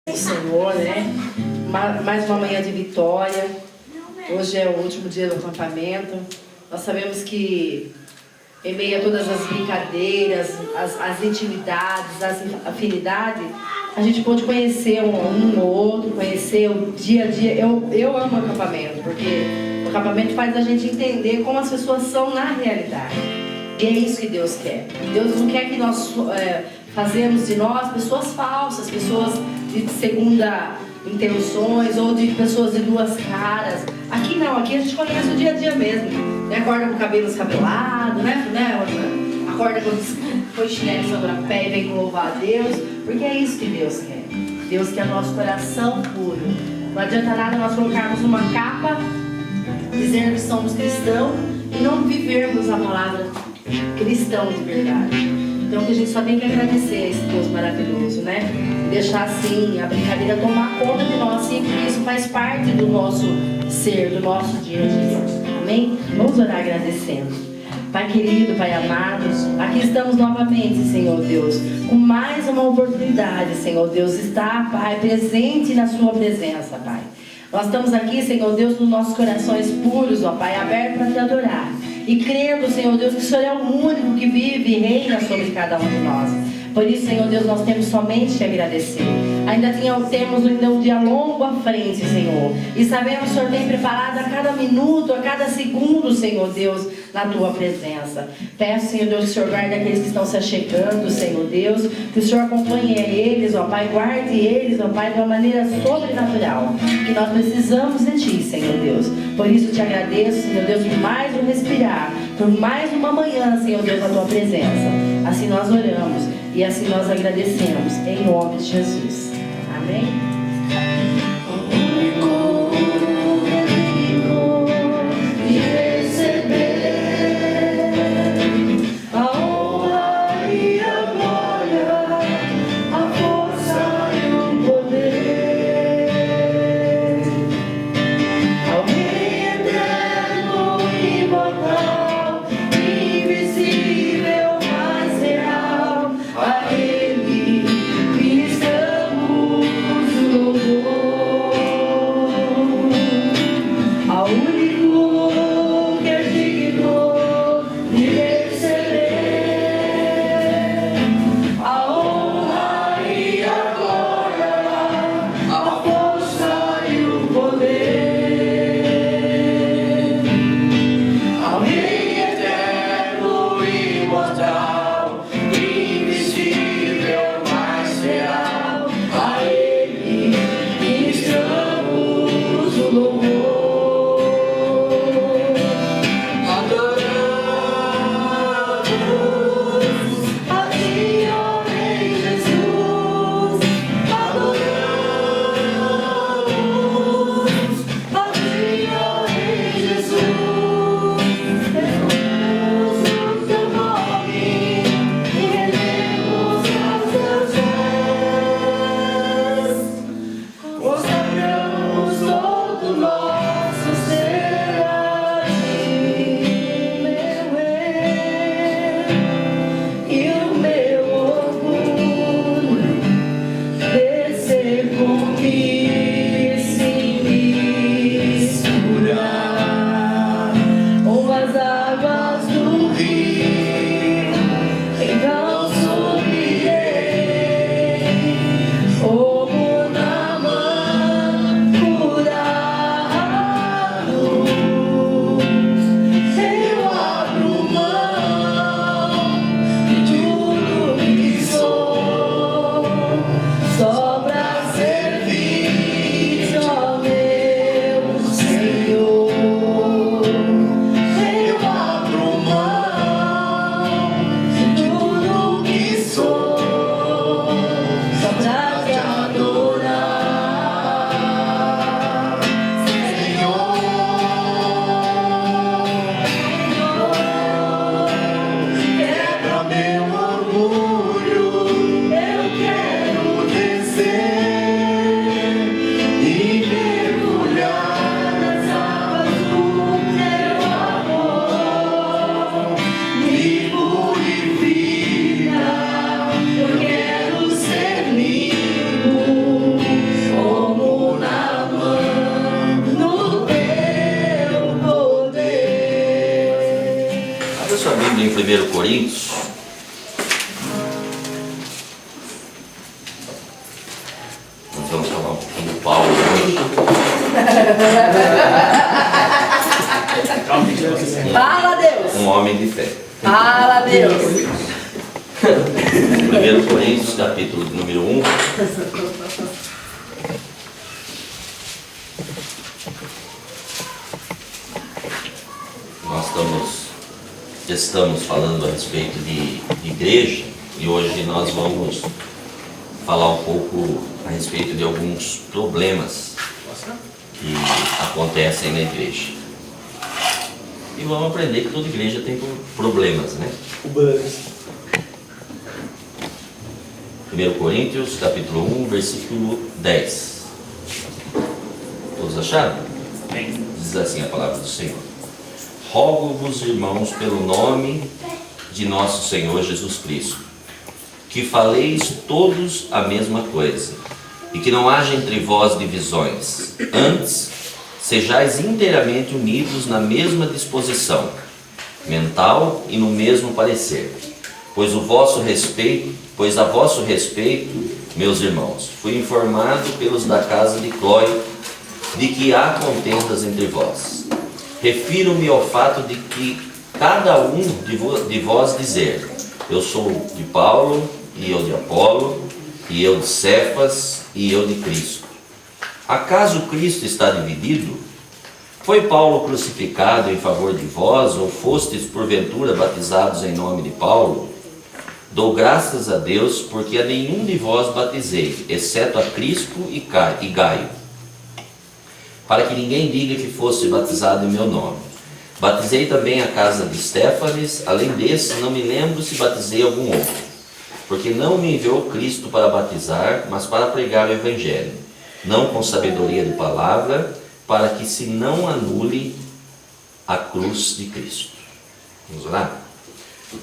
O Senhor, né? Mais uma manhã de vitória. Hoje é o último dia do acampamento. Nós sabemos que em meio a todas as brincadeiras, as intimidades, as afinidades, a gente pode conhecer um outro, conhecer o dia a dia. Eu amo o acampamento, porque o acampamento faz a gente entender como as pessoas são na realidade. E é isso que Deus quer. Deus não quer que nós fazemos de nós pessoas falsas, pessoas de segunda intenções ou de pessoas de duas caras. Aqui não, aqui a gente conhece o dia a dia mesmo. Acorda com o cabelo descabelado, né? Acorda com o chinelo sobre a pé e vem louvar a Deus, porque é isso que Deus quer. Deus quer nosso coração puro. Não adianta nada nós colocarmos uma capa, dizer que somos cristãos e não vivermos a palavra cristão de verdade. Então que a gente só tem que agradecer a esse Deus maravilhoso, né? Deixar assim a brincadeira tomar conta de nós, sim, porque isso faz parte do nosso ser, do nosso dia a dia. Amém? Vamos orar agradecendo. Pai querido, Pai amados, aqui estamos novamente, Senhor Deus, com mais uma oportunidade, Senhor Deus, estar, Pai, presente na sua presença, Pai. Nós estamos aqui, Senhor Deus, nos nossos corações puros, ó Pai, abertos para te adorar. E crendo, Senhor Deus, que o Senhor é o único que vive e reina sobre cada um de nós. Por isso, Senhor Deus, nós temos somente te agradecer. Ainda temos ainda um dia longo à frente, Senhor. E sabemos que o Senhor tem preparado a cada minuto, a cada segundo, Senhor Deus, na tua presença. Peço, Senhor Deus, que o Senhor guarde aqueles que estão se achegando, Senhor Deus. Que o Senhor acompanhe eles, ó Pai, guarde eles, ó Pai, de uma maneira sobrenatural. Que nós precisamos de Ti, Senhor Deus. Por isso te agradeço, Senhor Deus, por mais um respirar, por mais uma manhã, Senhor Deus, na tua presença. Assim nós oramos e assim nós agradecemos, em nome de Jesus. Amém? A Ele estamos 1 Coríntios. Nós vamos falar um pouquinho do Paulo hoje. Fala, Deus! Um homem de fé. Fala, Deus! 1 Coríntios, capítulo número 1. Nós estamos falando a respeito de igreja e hoje nós vamos falar um pouco a respeito de alguns problemas que acontecem na igreja. E vamos aprender que toda igreja tem problemas, né? 1 Coríntios, capítulo 1, versículo 10. Todos acharam? Diz assim a palavra do Senhor: rogo-vos, irmãos, pelo nome de nosso Senhor Jesus Cristo, que faleis todos a mesma coisa, e que não haja entre vós divisões. Antes, sejais inteiramente unidos na mesma disposição mental e no mesmo parecer. Pois a vosso respeito, meus irmãos, fui informado pelos da casa de Cloé de que há contendas entre vós. Refiro-me ao fato de que cada um de vós dizer: eu sou de Paulo, e eu de Apolo, e eu de Cefas, e eu de Cristo. Acaso Cristo está dividido? Foi Paulo crucificado em favor de vós, ou fostes porventura batizados em nome de Paulo? Dou graças a Deus, porque a nenhum de vós batizei, exceto a Crispo e Gaio, para que ninguém diga que fosse batizado em meu nome. Batizei também a casa de Estéfanes, além desse, não me lembro se batizei algum outro, porque não me enviou Cristo para batizar, mas para pregar o Evangelho, não com sabedoria de palavra, para que se não anule a cruz de Cristo. Vamos orar?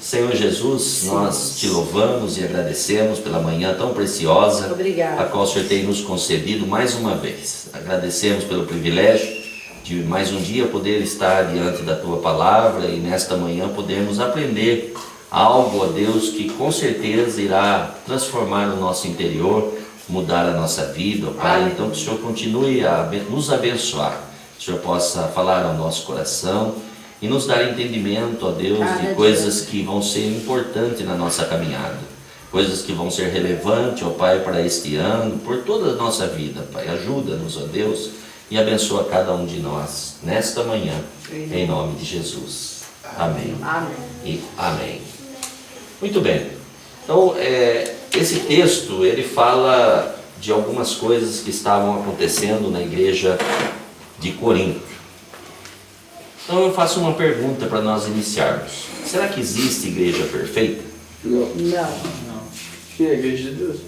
Senhor Jesus, nós te louvamos e agradecemos pela manhã tão preciosa, Obrigada, a qual o Senhor tem nos concedido mais uma vez. Agradecemos pelo privilégio de mais um dia poder estar diante da Tua Palavra e nesta manhã podermos aprender algo, ó Deus, que com certeza irá transformar o nosso interior, mudar a nossa vida, ó Pai. Amém. Então que o Senhor continue a nos abençoar, que o Senhor possa falar ao nosso coração e nos dar entendimento, ó Deus, de coisas que vão ser importantes na nossa caminhada, coisas que vão ser relevantes, ó Pai, para este ano, por toda a nossa vida, Pai. Ajuda-nos, ó Deus, e abençoa cada um de nós nesta manhã, em nome de Jesus. Amém. Amém. E amém. Muito bem. Então, esse texto, ele fala de algumas coisas que estavam acontecendo na igreja de Corinto. Então eu faço uma pergunta para nós iniciarmos. Será que existe igreja perfeita? Não. Não, Quem é a igreja de Deus?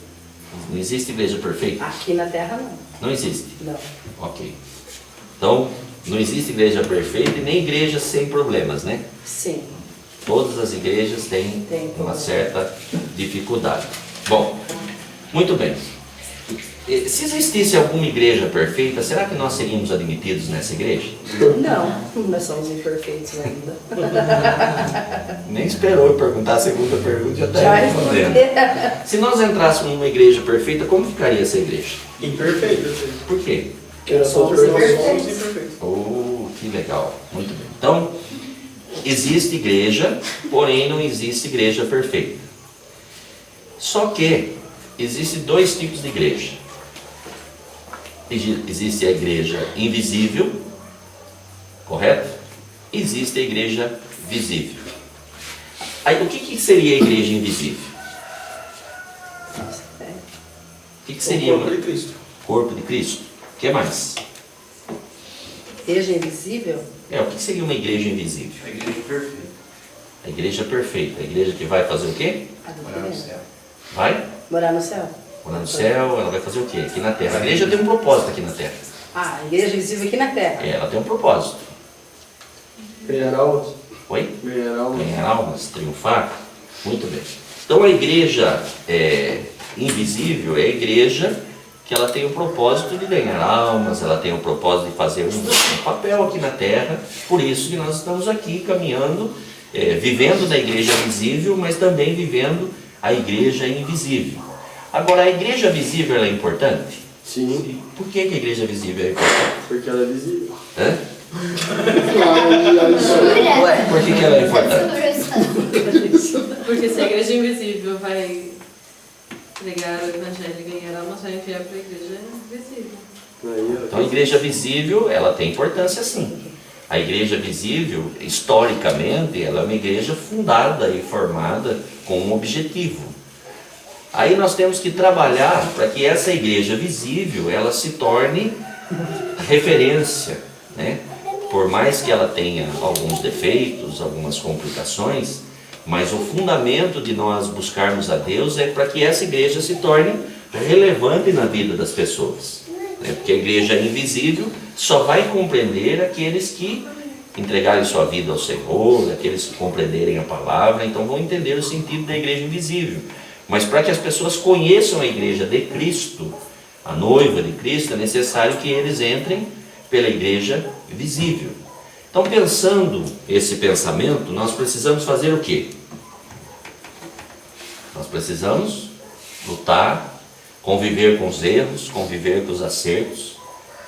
Não existe igreja perfeita? aqui na terra não. Não existe. Não. Ok. Então, não existe igreja perfeita e nem igreja sem problemas, né? Sim. Todas as igrejas têm Tem uma problema. certa dificuldade. Bom, muito bem. Se existisse alguma igreja perfeita, será que nós seríamos admitidos nessa igreja? Não, nós somos imperfeitos ainda. Nem esperou eu perguntar a segunda pergunta, já está Já respondendo. respondi. Se nós entrássemos numa igreja perfeita, como ficaria essa igreja? Imperfeito. Por quê? Porque nós somos imperfeitos. Oh, que legal. Muito bem. Então, existe igreja, porém não existe igreja perfeita. Só que existem dois tipos de igreja. Existe a igreja invisível, correto? Existe a igreja visível. Aí, o que seria a igreja invisível? O que seria O corpo de Cristo. corpo de Cristo? O que mais? Igreja invisível? O que seria uma igreja invisível? A igreja perfeita. A igreja perfeita. A igreja que vai fazer o quê? A do Morar no Cristo. céu. Vai Morar no céu? morar no céu, ela vai fazer o quê? Aqui na terra. A igreja tem um propósito aqui na terra. Ah, a igreja invisível aqui na terra. Ela tem um propósito. Ganhar almas. Oi? Ganhar almas. Ganhar almas, triunfar. Muito bem. Então a igreja invisível é a igreja que ela tem o propósito de ganhar almas, ela tem o propósito de fazer um papel aqui na terra. Por isso que nós estamos aqui caminhando vivendo na igreja visível, mas também vivendo a igreja invisível. Agora, a igreja visível ela é importante? Sim. Por que a igreja visível é importante? Porque ela é visível. Hã? Ué. Por que ela é importante? Porque se a igreja invisível vai pregar o evangelho e ganhar almas, vai enviar para a igreja visível. Então a igreja visível, ela tem importância sim. A igreja visível, historicamente, ela é uma igreja fundada e formada com um objetivo. Aí nós temos que trabalhar para que essa igreja visível, ela se torne referência, né? Por mais que ela tenha alguns defeitos, algumas complicações, mas o fundamento de nós buscarmos a Deus é para que essa igreja se torne relevante na vida das pessoas. Porque a igreja invisível só vai compreender aqueles que entregarem sua vida ao Senhor, aqueles que compreenderem a palavra, então vão entender o sentido da igreja invisível. Mas para que as pessoas conheçam a igreja de Cristo, a noiva de Cristo, é necessário que eles entrem pela igreja visível. Então, pensando esse pensamento, nós precisamos fazer o quê? Nós precisamos lutar, conviver com os erros, conviver com os acertos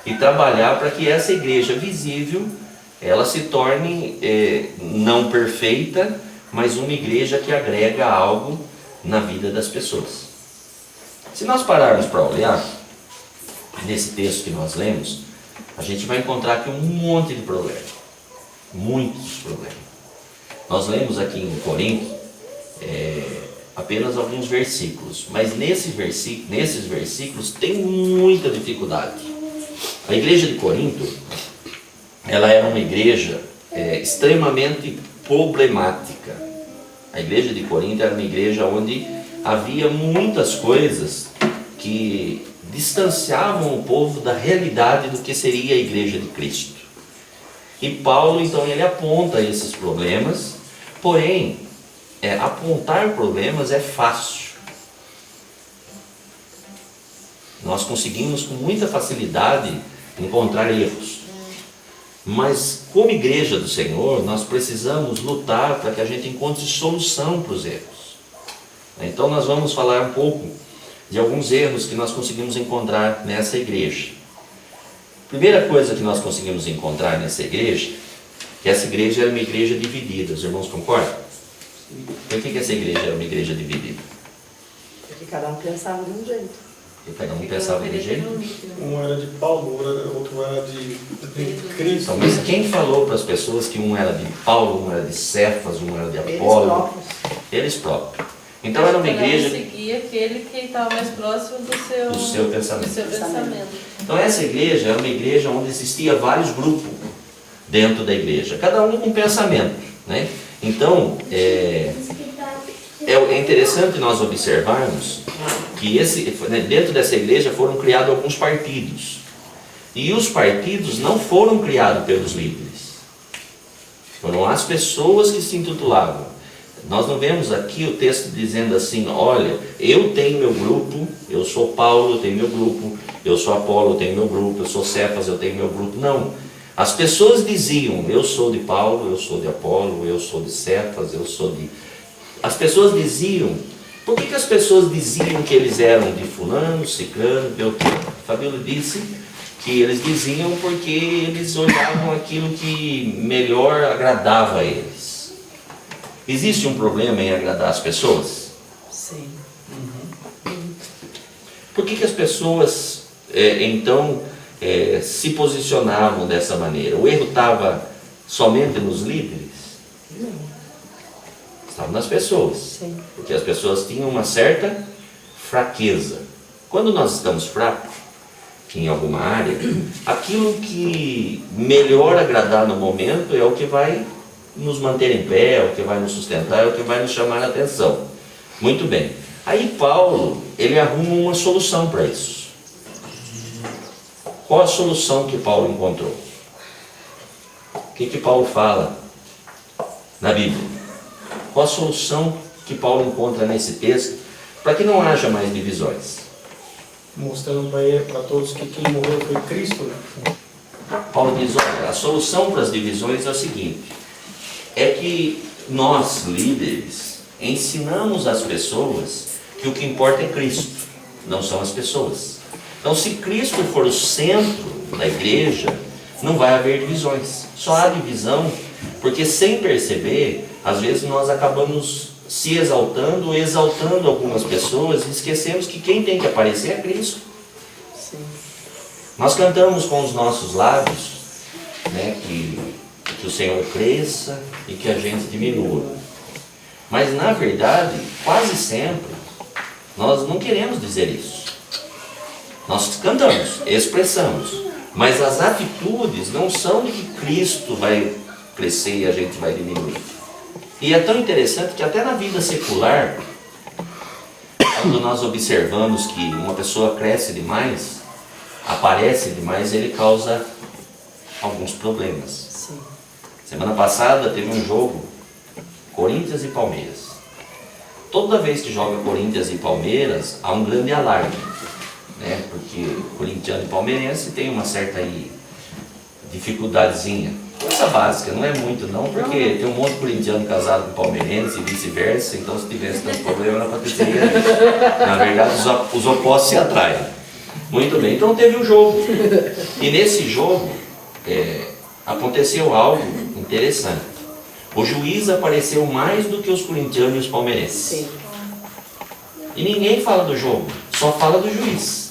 e trabalhar para que essa igreja visível ela se torne não perfeita, mas uma igreja que agrega algo na vida das pessoas. Se nós pararmos para olhar nesse texto que nós lemos, a gente vai encontrar aqui um monte de problemas, muitos problemas. Nós lemos aqui em Corinto apenas alguns versículos, mas nesses versículos tem muita dificuldade. A igreja de Corinto, ela era uma igreja extremamente problemática. A igreja de Corinto era uma igreja onde havia muitas coisas que distanciavam o povo da realidade do que seria a igreja de Cristo. E Paulo, então, ele aponta esses problemas, porém, apontar problemas é fácil. Nós conseguimos com muita facilidade encontrar erros. Mas como igreja do Senhor, nós precisamos lutar para que a gente encontre solução para os erros. Então nós vamos falar um pouco de alguns erros que nós conseguimos encontrar nessa igreja. Primeira coisa que nós conseguimos encontrar nessa igreja, que essa igreja era uma igreja dividida. Os irmãos concordam? Por que essa igreja era uma igreja dividida? Porque cada um pensava de um jeito. Porque cada um pensava de um jeito. Um era de Paulo, outro era de Cristo. Então, mas quem falou para as pessoas que um era de Paulo, um era de Cefas, um era de Eles Apolo? próprios. Eles próprios. Então era uma igreja... seguia aquele que estava mais próximo do seu pensamento. do seu pensamento. Então essa igreja era uma igreja onde existia vários grupos dentro da igreja, cada um com um pensamento, né? Então é interessante nós observarmos que dentro dessa igreja foram criados alguns partidos, e os partidos não foram criados pelos líderes, foram as pessoas que se intitulavam. Nós não vemos aqui o texto dizendo assim: olha, eu tenho meu grupo, eu sou Paulo, eu tenho meu grupo, eu sou Apolo, eu tenho meu grupo, eu sou Cefas, eu tenho meu grupo. Não. As pessoas diziam: eu sou de Paulo, eu sou de Apolo, eu sou de Cefas, eu sou de... As pessoas diziam... Por que as pessoas diziam que eles eram de fulano, ciclano, beltrano? Fabíola disse que eles diziam porque eles olhavam aquilo que melhor agradava a eles. Existe um problema em agradar as pessoas? Sim. Por que as pessoas, então, se posicionavam dessa maneira? O erro estava somente nos líderes? Não. Estava nas pessoas. Sim. Porque as pessoas tinham uma certa fraqueza. Quando nós estamos fracos em alguma área, aquilo que melhor agradar no momento é o que vai nos manter em pé, é o que vai nos sustentar, é o que vai nos chamar a atenção. Muito bem. Aí Paulo, ele arruma uma solução para isso. Qual a solução que Paulo encontrou? O que Paulo fala na Bíblia? Qual a solução que Paulo encontra nesse texto para que não haja mais divisões? Mostrando para todos que quem morreu foi Cristo, né? Paulo diz: olha, a solução para as divisões é o seguinte: é que nós, líderes, ensinamos as pessoas que o que importa é Cristo, não são as pessoas. Então, se Cristo for o centro da igreja, não vai haver divisões. Só há divisão porque, sem perceber, às vezes nós acabamos se exaltando ou exaltando algumas pessoas e esquecemos que quem tem que aparecer é Cristo. Sim. Nós cantamos com os nossos lábios, né, que o Senhor cresça e que a gente diminua. Mas, na verdade, quase sempre, nós não queremos dizer isso. Nós cantamos, expressamos, mas as atitudes não são de que Cristo vai crescer e a gente vai diminuir. E é tão interessante que até na vida secular, quando nós observamos que uma pessoa cresce demais, aparece demais, ele causa alguns problemas. Sim. Semana passada teve um jogo, Corinthians e Palmeiras. Toda vez que joga Corinthians e Palmeiras, há um grande alarme, né? Porque corintiano e palmeirense tem uma certa aí dificuldadezinha. Coisa básica, não é muito não, porque tem um monte de corintiano casado com palmeirense e vice-versa, então se tivesse tanto problema não aconteceria. Na verdade, os opostos se atraem. Muito bem, então teve um jogo. E nesse jogo aconteceu algo interessante. O juiz apareceu mais do que os corintianos e os palmeirenses. Sim. E ninguém fala do jogo, só fala do juiz.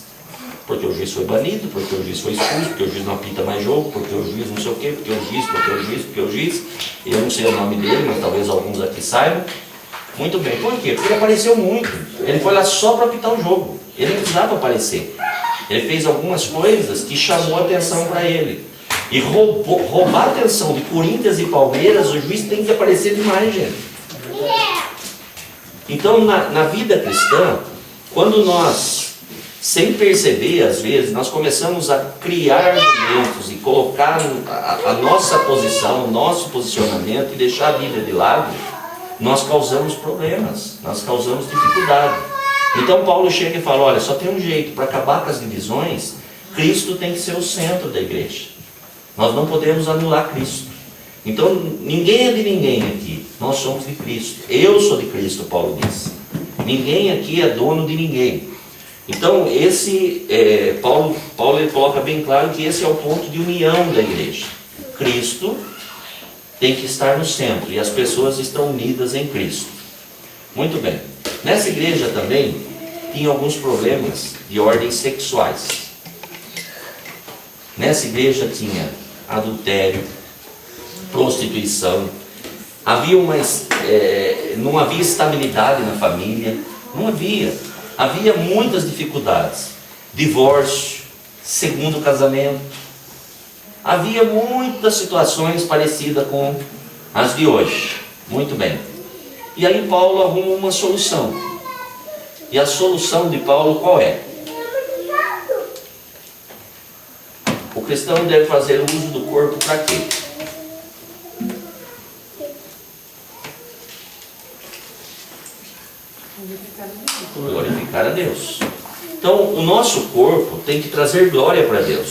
Porque o juiz foi banido, porque o juiz foi expulso, porque o juiz não apita mais jogo, porque o juiz não sei o quê, porque o juiz, eu não sei o nome dele, mas talvez alguns aqui saibam. Muito bem, por quê? Porque ele apareceu muito. Ele foi lá só para apitar o jogo. Ele não precisava aparecer. Ele fez algumas coisas que chamou a atenção para ele. E roubar a atenção de Corinthians e Palmeiras, o juiz tem que aparecer demais, gente. Então, na vida cristã, quando nós, sem perceber, às vezes, nós começamos a criar argumentos e colocar a nossa posição, o nosso posicionamento e deixar a Bíblia de lado, nós causamos problemas, nós causamos dificuldade. Então Paulo chega e fala, olha, só tem um jeito para acabar com as divisões, Cristo tem que ser o centro da igreja. Nós não podemos anular Cristo. Então ninguém é de ninguém aqui, nós somos de Cristo. Eu sou de Cristo, Paulo diz. Ninguém aqui é dono de ninguém. Então Paulo ele coloca bem claro que esse é o ponto de união da igreja. Cristo tem que estar no centro e as pessoas estão unidas em Cristo. Muito bem. Nessa igreja também tinha alguns problemas de ordem sexuais. Nessa igreja tinha adultério, prostituição, não havia estabilidade na família, não havia muitas dificuldades, divórcio, segundo casamento, havia muitas situações parecidas com as de hoje. Muito bem. E aí Paulo arruma uma solução. E a solução de Paulo qual é? O cristão deve fazer uso do corpo para quê? Glorificar a Deus. Então, o nosso corpo tem que trazer glória para Deus.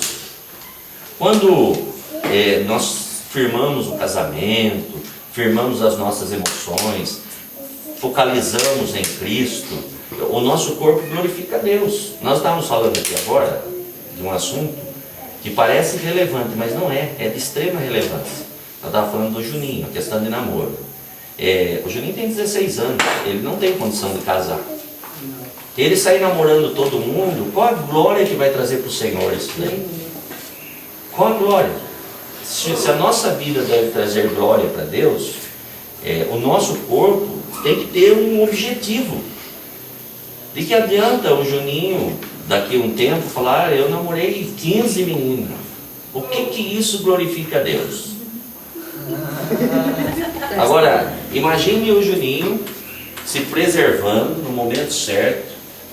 Quando nós firmamos o casamento, firmamos as nossas emoções, focalizamos em Cristo, o nosso corpo glorifica a Deus. Nós estávamos falando aqui agora de um assunto que parece relevante, mas não é de extrema relevância. Nós estávamos falando do Juninho, a questão de namoro. O Juninho tem 16 anos, ele não tem condição de casar. Ele sair namorando todo mundo, qual a glória que vai trazer para o Senhor isso daí? Qual a glória? Se a nossa vida deve trazer glória para Deus, o nosso corpo tem que ter um objetivo. De que adianta o Juninho, daqui a um tempo, falar, eu namorei 15 meninas. O que isso glorifica a Deus? Agora, imagine o Juninho se preservando no momento certo,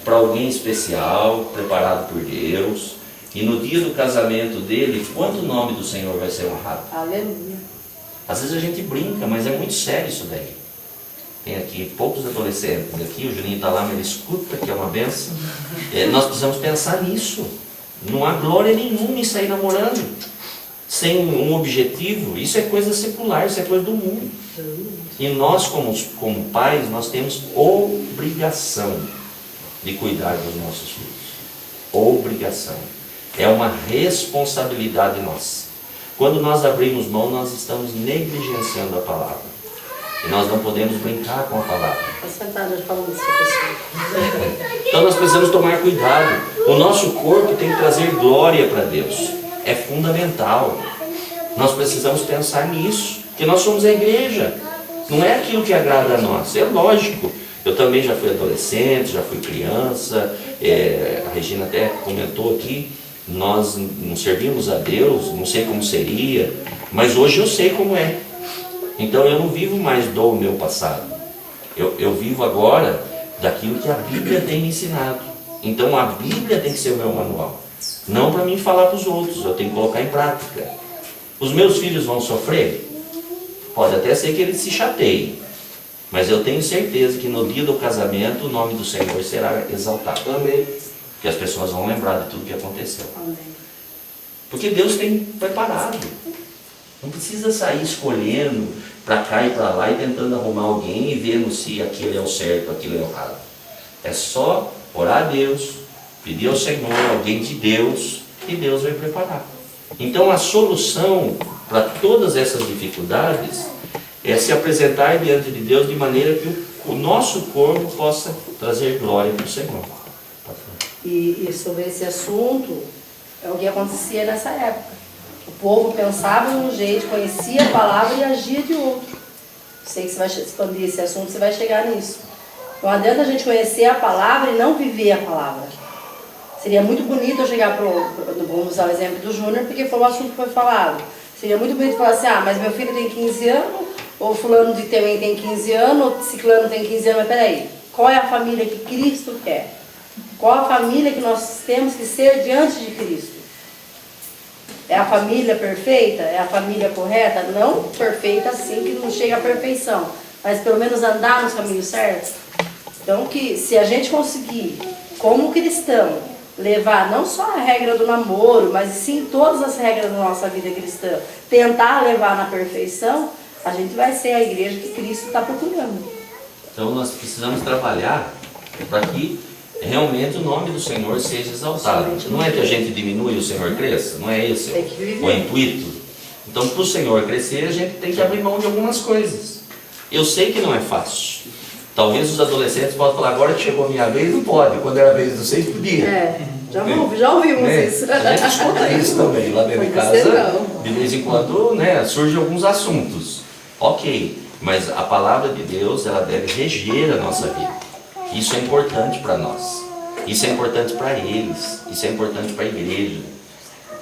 para alguém especial, preparado por Deus, e no dia do casamento dele, quanto o nome do Senhor vai ser honrado? Aleluia. Às vezes a gente brinca, mas é muito sério isso daí. Tem aqui poucos adolescentes aqui, o Juninho está lá, mas ele escuta, que é uma benção. Nós precisamos pensar nisso. Não há glória nenhuma em sair namorando. sem um objetivo, isso é coisa secular, isso é coisa do mundo. E nós, como pais, nós temos obrigação de cuidar dos nossos filhos. Obrigação. É uma responsabilidade nossa. Quando nós abrimos mão, nós estamos negligenciando a palavra. E nós não podemos brincar com a palavra. Então nós precisamos tomar cuidado. O nosso corpo tem que trazer glória para Deus. É fundamental. Nós precisamos pensar nisso. Porque nós somos a igreja. Não é aquilo que agrada a nós. É lógico. Eu também já fui adolescente, já fui criança. A Regina até comentou aqui. Nós não servimos a Deus, não sei como seria. Mas hoje eu sei como é. Então eu não vivo mais do meu passado. Eu vivo agora daquilo que a Bíblia tem me ensinado. Então a Bíblia tem que ser o meu manual. Não para mim falar para os outros, eu tenho que colocar em prática. Os meus filhos vão sofrer? Pode até ser que eles se chateiem. Mas eu tenho certeza que no dia do casamento o nome do Senhor será exaltado. Amém. Que as pessoas vão lembrar de tudo que aconteceu. Amém. Porque Deus tem preparado. Não precisa sair escolhendo para cá e para lá e tentando arrumar alguém e vendo se aquilo é o certo, aquilo é o errado. É só orar a Deus, pedir ao Senhor, alguém de Deus, e Deus vai preparar. Então a solução para todas essas dificuldades é se apresentar diante de Deus de maneira que o nosso corpo possa trazer glória para o Senhor. E sobre esse assunto, é o que acontecia nessa época. O povo pensava de um jeito, conhecia a palavra e agia de outro. Sei que você vai expandir esse assunto, você vai chegar nisso. Não adianta a gente conhecer a palavra e não viver a palavra. Seria muito bonito eu chegar vamos usar o exemplo do Júnior, porque foi um assunto que foi falado. Seria muito bonito falar assim, mas meu filho tem 15 anos, ou fulano de também tem 15 anos, ou ciclano tem 15 anos, mas peraí, qual é a família que Cristo quer? Qual a família que nós temos que ser diante de Cristo? É a família perfeita? É a família correta? Não perfeita assim, que não chega à perfeição, mas pelo menos andar nos caminhos certos. Então, que se a gente conseguir, como cristão, levar não só a regra do namoro, mas sim todas as regras da nossa vida cristã, tentar levar na perfeição, a gente vai ser a igreja que Cristo está procurando. Então nós precisamos trabalhar para que realmente o nome do Senhor seja exaltado. Não é que a gente diminui e o Senhor cresça, não é esse o intuito. Então, para o Senhor crescer, a gente tem que abrir mão de algumas coisas. Eu sei que não é fácil. Talvez os adolescentes possam falar, agora que chegou a minha vez, não pode. Quando era a vez de vocês, podia. Já ouvimos isso. A gente escuta isso também, lá dentro de casa. De vez em quando, surgem alguns assuntos. Ok, mas a palavra de Deus, ela deve reger a nossa vida. Isso é importante para nós. Isso é importante para eles. Isso é importante para a igreja.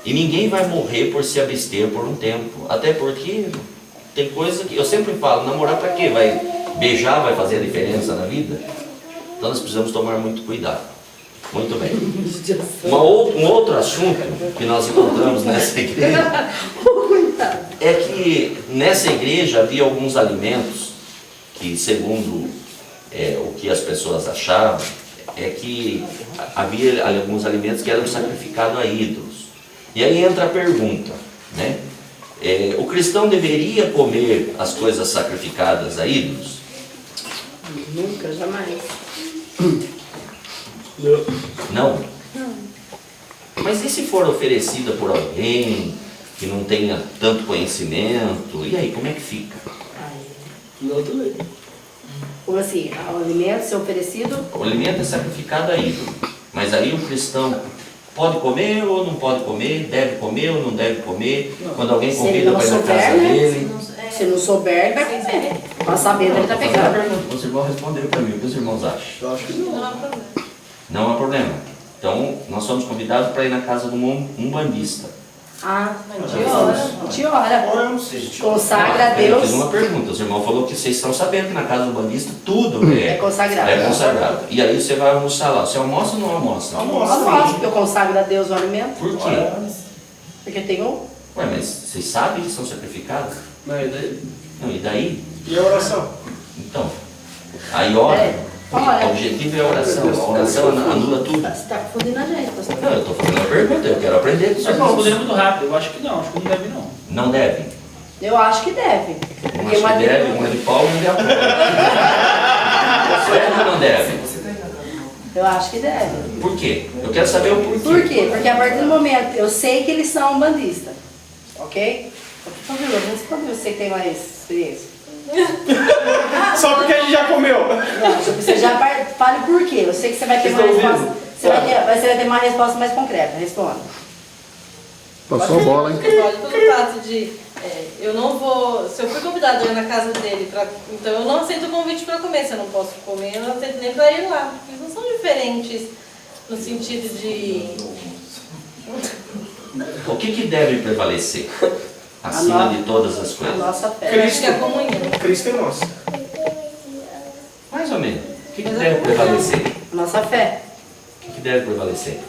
E ninguém vai morrer por se abster por um tempo. Até porque tem coisa que eu sempre falo, namorar para quê? Vai beijar, vai fazer a diferença na vida? Então nós precisamos tomar muito cuidado. Muito bem. Um outro assunto que nós encontramos nessa igreja é que nessa igreja havia alguns alimentos que, segundo o que as pessoas achavam, é que havia alguns alimentos que eram sacrificados a ídolos. E aí entra a pergunta, né? O cristão deveria comer as coisas sacrificadas a ídolos? Nunca, jamais. Não? Mas e se for oferecida por alguém que não tenha tanto conhecimento? E aí, como é que fica? Não também. Como assim? O alimento ser oferecido? O alimento é sacrificado a ídolo. Mas aí o cristão pode comer ou não pode comer? Deve comer ou não deve comer? Não. Quando alguém convida para ir na casa dele... Se não souber, ele vai comer. Para saber, ele está pegando. Os irmãos responderam para mim. O que os irmãos acham? Eu acho que não. Não há problema. Não há problema. Então, nós somos convidados para ir na casa de um umbandista. De hora. Consagra a Deus. Eu fiz uma pergunta. O irmão falou que vocês estão sabendo que na casa do umbandista tudo é consagrado. É consagrado. E aí você vai almoçar lá. Você almoça ou não almoça? Almoço, porque eu consagro a Deus o alimento. Por quê? Porque tem um... Ué, mas vocês sabem que são sacrificados? Não, e daí? Não, e daí? E a oração? Então, aí ora. Olha. O objetivo é a oração. A oração anula tudo. Você está confundindo a gente, pastor. Não, eu estou fazendo uma pergunta, eu quero aprender. Só que eu respondendo muito rápido, eu acho que não deve não. Não deve. Eu acho que deve. Um Porque acho que deve, um é de Paulo e um de Apolo. Deve ou não deve? Eu acho que deve. Por quê? Eu quero saber o porquê. Por quê? Porque a partir do momento, eu sei que eles são bandistas, ok? Você tem mais experiência. Só porque a gente já comeu. Não, você já fale por quê. Eu sei que você vai ter uma resposta. Você vai ter uma resposta mais concreta. Responda. Passou a bola, hein? Pode pelo fato de eu não vou. Se eu fui convidada a ir na casa dele, então eu não aceito o convite para comer. Se eu não posso comer, eu não aceito nem para ir lá. Porque eles não são diferentes no sentido de. O que deve prevalecer acima de todas as A coisas? nossa fé. Eu acho que é a comunhão. Cristo é nosso. Mais ou menos. O que deve prevalecer? A nossa fé. O que deve prevalecer?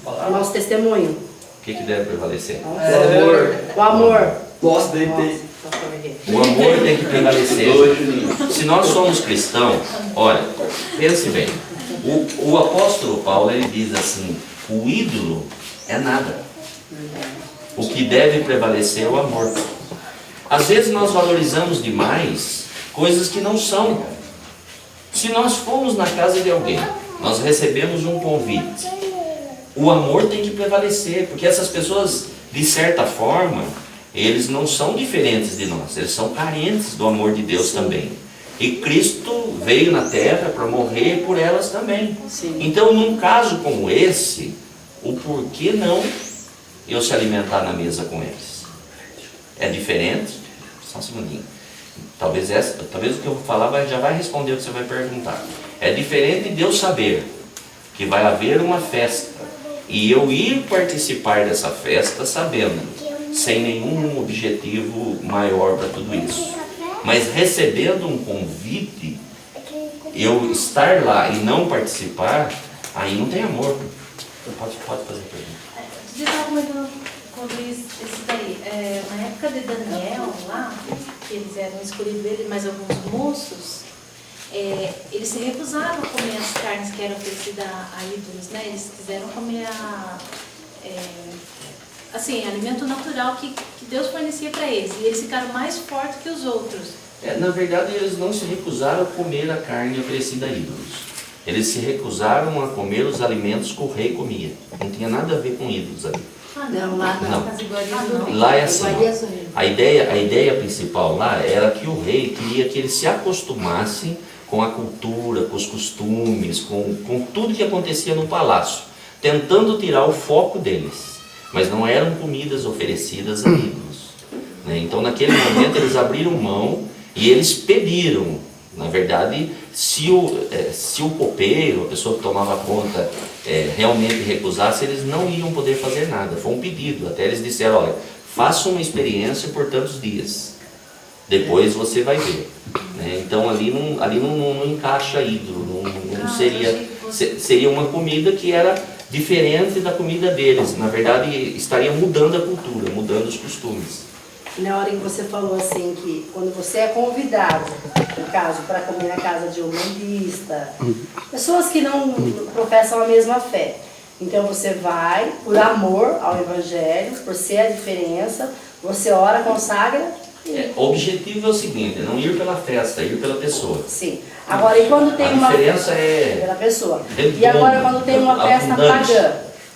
O nosso testemunho. O que deve prevalecer? O amor. Gosto dele. O amor tem que prevalecer. Se nós somos cristãos, olha, pense bem. O apóstolo Paulo, ele diz assim, o ídolo é nada. O que deve prevalecer é o amor. Às vezes nós valorizamos demais coisas que não são. Se nós formos na casa de alguém, nós recebemos um convite, o amor tem que prevalecer, porque essas pessoas, de certa forma, eles não são diferentes de nós, eles são carentes do amor de Deus também. E Cristo veio na terra para morrer por elas também. Sim. Então, num caso como esse, o porquê não eu se alimentar na mesa com eles? É diferente? Só um segundinho. Talvez o que eu vou falar já vai responder o que você vai perguntar. É diferente de eu saber que vai haver uma festa e eu ir participar dessa festa sabendo, sem nenhum objetivo maior para tudo isso. Mas recebendo um convite, eu estar lá e não participar, aí não tem amor. Pode fazer a pergunta. Você estava comentando sobre isso daí. Na época de Daniel, lá, que eles eram escolhidos dele, mais alguns moços, eles se recusaram a comer as carnes que eram oferecidas a ídolos, né? Eles quiseram comer alimento natural que Deus fornecia para eles. E eles ficaram mais fortes que os outros. Na verdade, eles não se recusaram a comer a carne oferecida a ídolos. Eles se recusaram a comer os alimentos que o rei comia. Não tinha nada a ver com ídolos ali. Não, lá Não. nas iguarias não. Lá é assim, Iguarias ó, não. a ideia principal lá era que o rei queria que eles se acostumassem com a cultura, com os costumes, com tudo que acontecia no palácio, tentando tirar o foco deles. Mas não eram comidas oferecidas a ídolos, né? Então naquele momento eles abriram mão e eles pediram. Na verdade, se o copeiro, a pessoa que tomava conta, realmente recusasse, eles não iam poder fazer nada. Foi um pedido. Até eles disseram, olha, faça uma experiência por tantos dias. Depois você vai ver. Né? Então ali não encaixa ídolo. Não seria uma comida que era diferente da comida deles. Na verdade, estaria mudando a cultura, mudando os costumes. Na hora que você falou assim, que quando você é convidado, no caso, para comer na casa de um bandista, pessoas que não professam a mesma fé. Então você vai por amor ao Evangelho, por ser a diferença, você ora, consagra. O objetivo é o seguinte, não ir pela festa, ir pela pessoa. Sim. Agora, e quando tem uma diferença é pela pessoa. redonda, E agora quando tem uma festa abundante. pagã,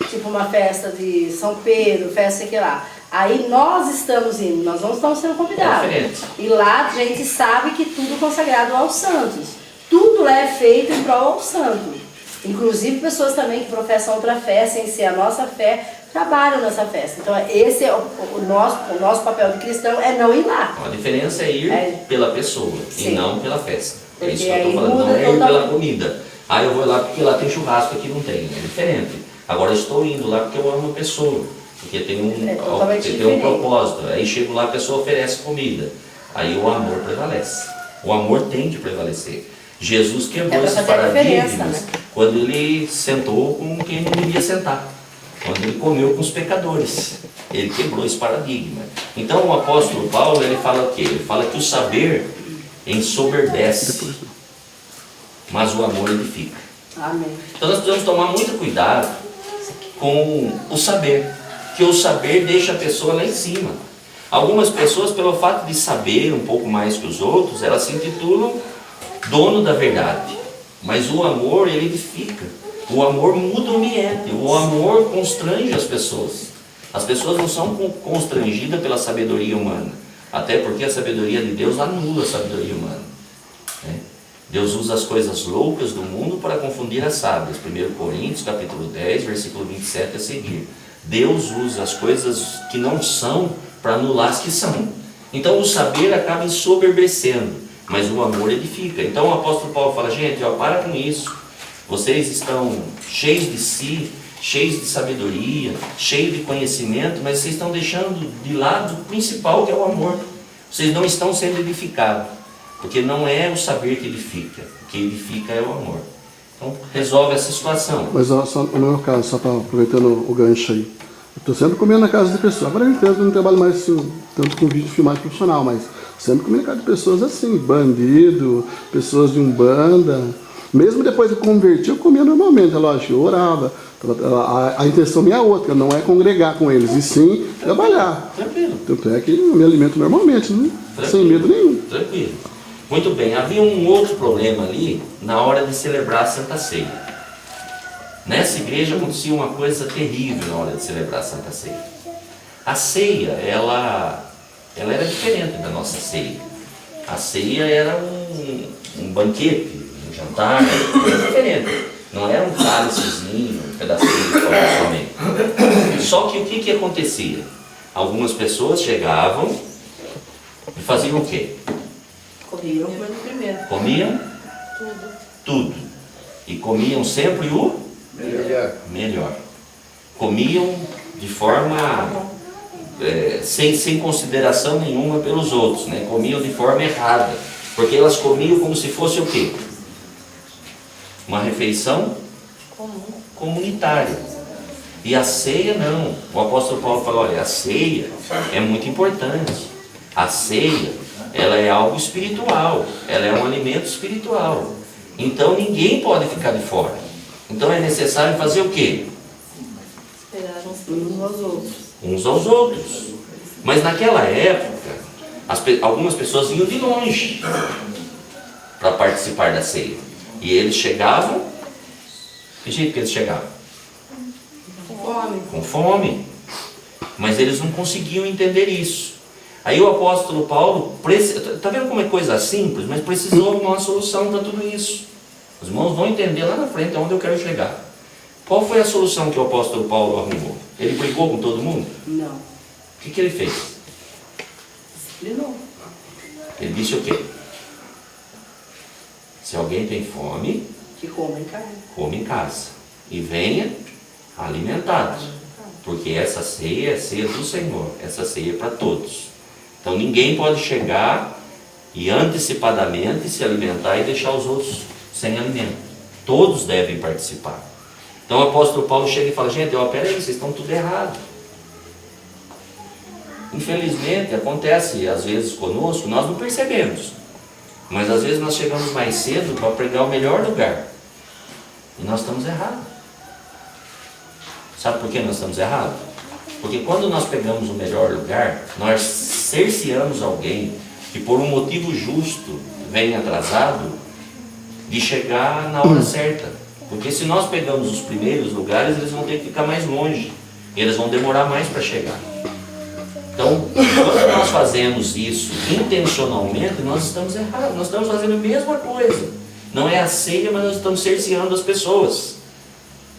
tipo uma festa de São Pedro, festa sei que lá. Aí nós estamos indo, nós não estamos sendo convidados. diferente. E lá a gente sabe que tudo consagrado aos santos. Tudo lá é feito em prol ao santo. Inclusive pessoas também que professam outra fé, sem ser a nossa fé, trabalham nessa festa. Então esse é o nosso papel de cristão, é não ir lá. A diferença é ir pela pessoa e Sim. não pela festa. É Porque isso que eu estou aí falando, muda não é ir pela totalmente. comida. Ah, eu vou lá porque lá tem churrasco, aqui não tem. É diferente. Agora eu estou indo lá porque eu amo a pessoa. Porque tem totalmente tem um diferente. propósito. Aí chego lá, a pessoa oferece comida. Aí o amor prevalece. O amor tem de prevalecer. Jesus quebrou pra esses fazer a diferença, paradigmas né? quando ele sentou com quem não devia sentar. Quando ele comeu com os pecadores. Ele quebrou esse paradigma. Então o apóstolo Paulo, ele fala o quê? Ele fala que o saber ensoberbece. mas o amor edifica. Amém. Então nós precisamos tomar muito cuidado com o saber, que o saber deixa a pessoa lá em cima. Algumas pessoas, pelo fato de saber um pouco mais que os outros, elas se intitulam dono da verdade. Mas o amor, ele edifica. O amor muda o ambiente. O amor constrange as pessoas. As pessoas não são constrangidas pela sabedoria humana. Até porque a sabedoria de Deus anula a sabedoria humana. Né? Deus usa as coisas loucas do mundo para confundir as sábias. 1 Coríntios, capítulo 10, versículo 27 a seguir. Deus usa as coisas que não são para anular as que são. Então o saber acaba ensoberbecendo, mas o amor edifica. Então o apóstolo Paulo fala, gente, ó, para com isso. Vocês estão cheios de si, cheios de sabedoria, cheios de conhecimento, mas vocês estão deixando de lado o principal, que é o amor. Vocês não estão sendo edificados, porque não é o saber que edifica, o que edifica é o amor. Então resolve essa situação. Mas ó, só, no meu caso, só para aproveitando o gancho aí, eu estou sempre comendo na casa de pessoas. Agora eu entendo que eu não trabalho mais assim, tanto com vídeo filmado profissional, mas sempre comendo na casa de pessoas assim, bandido, pessoas de umbanda. Mesmo depois de converter, eu comia normalmente, é lógico, eu orava. A intenção minha é outra, não é congregar com eles, e sim trabalhar. Tranquilo. Tanto é que eu me alimento normalmente, né? Sem medo nenhum. Tranquilo. Muito bem, havia um outro problema ali na hora de celebrar a Santa Ceia. Nessa igreja acontecia uma coisa terrível na hora de celebrar a Santa Ceia. A ceia, ela era diferente da nossa ceia. A ceia era um banquete, um jantar, era diferente. Não era um cálicezinho, um pedacinho de pão somente. Só que o que acontecia? Algumas pessoas chegavam e faziam o quê? Comiam coisa primeiro. Comiam tudo. E comiam sempre o melhor. Comiam de forma sem consideração nenhuma pelos outros, né? Comiam de forma errada, porque elas comiam como se fosse o quê? Uma refeição comunitária. E a ceia não. O apóstolo Paulo falou, olha, a ceia é muito importante. A ceia, ela é algo espiritual, ela é um alimento espiritual. Então ninguém pode ficar de fora. Então é necessário fazer o quê? Esperar Uns aos outros. Uns aos outros. Mas naquela época, algumas pessoas vinham de longe para participar da ceia. E eles chegavam, que jeito que eles chegavam? Fome. Com fome. Mas eles não conseguiam entender isso. Aí o apóstolo Paulo, está vendo como é coisa simples, mas precisou de uma solução para tudo isso. Os irmãos vão entender lá na frente aonde eu quero chegar. Qual foi a solução que o apóstolo Paulo arrumou? Ele brigou com todo mundo? Não. O que ele fez? Disciplinou. Ele disse o quê? Se alguém tem fome, Que comem carne. come em casa. E venha alimentado. Porque essa ceia é a ceia do Senhor. Essa ceia é para todos. Então ninguém pode chegar e antecipadamente se alimentar e deixar os outros sem alimento. Todos devem participar. Então o apóstolo Paulo chega e fala, gente, ó, peraí, vocês estão tudo errado. Infelizmente, acontece às vezes conosco, nós não percebemos. Mas às vezes nós chegamos mais cedo para pregar o melhor lugar. E nós estamos errados. Sabe por que nós estamos errados? Porque quando nós pegamos o melhor lugar, nós cerceamos alguém que por um motivo justo vem atrasado de chegar na hora certa. Porque se nós pegamos os primeiros lugares, eles vão ter que ficar mais longe. E eles vão demorar mais para chegar. Então, quando nós fazemos isso intencionalmente, nós estamos errados. Nós estamos fazendo a mesma coisa. Não é a ceia, mas nós estamos cerceando as pessoas.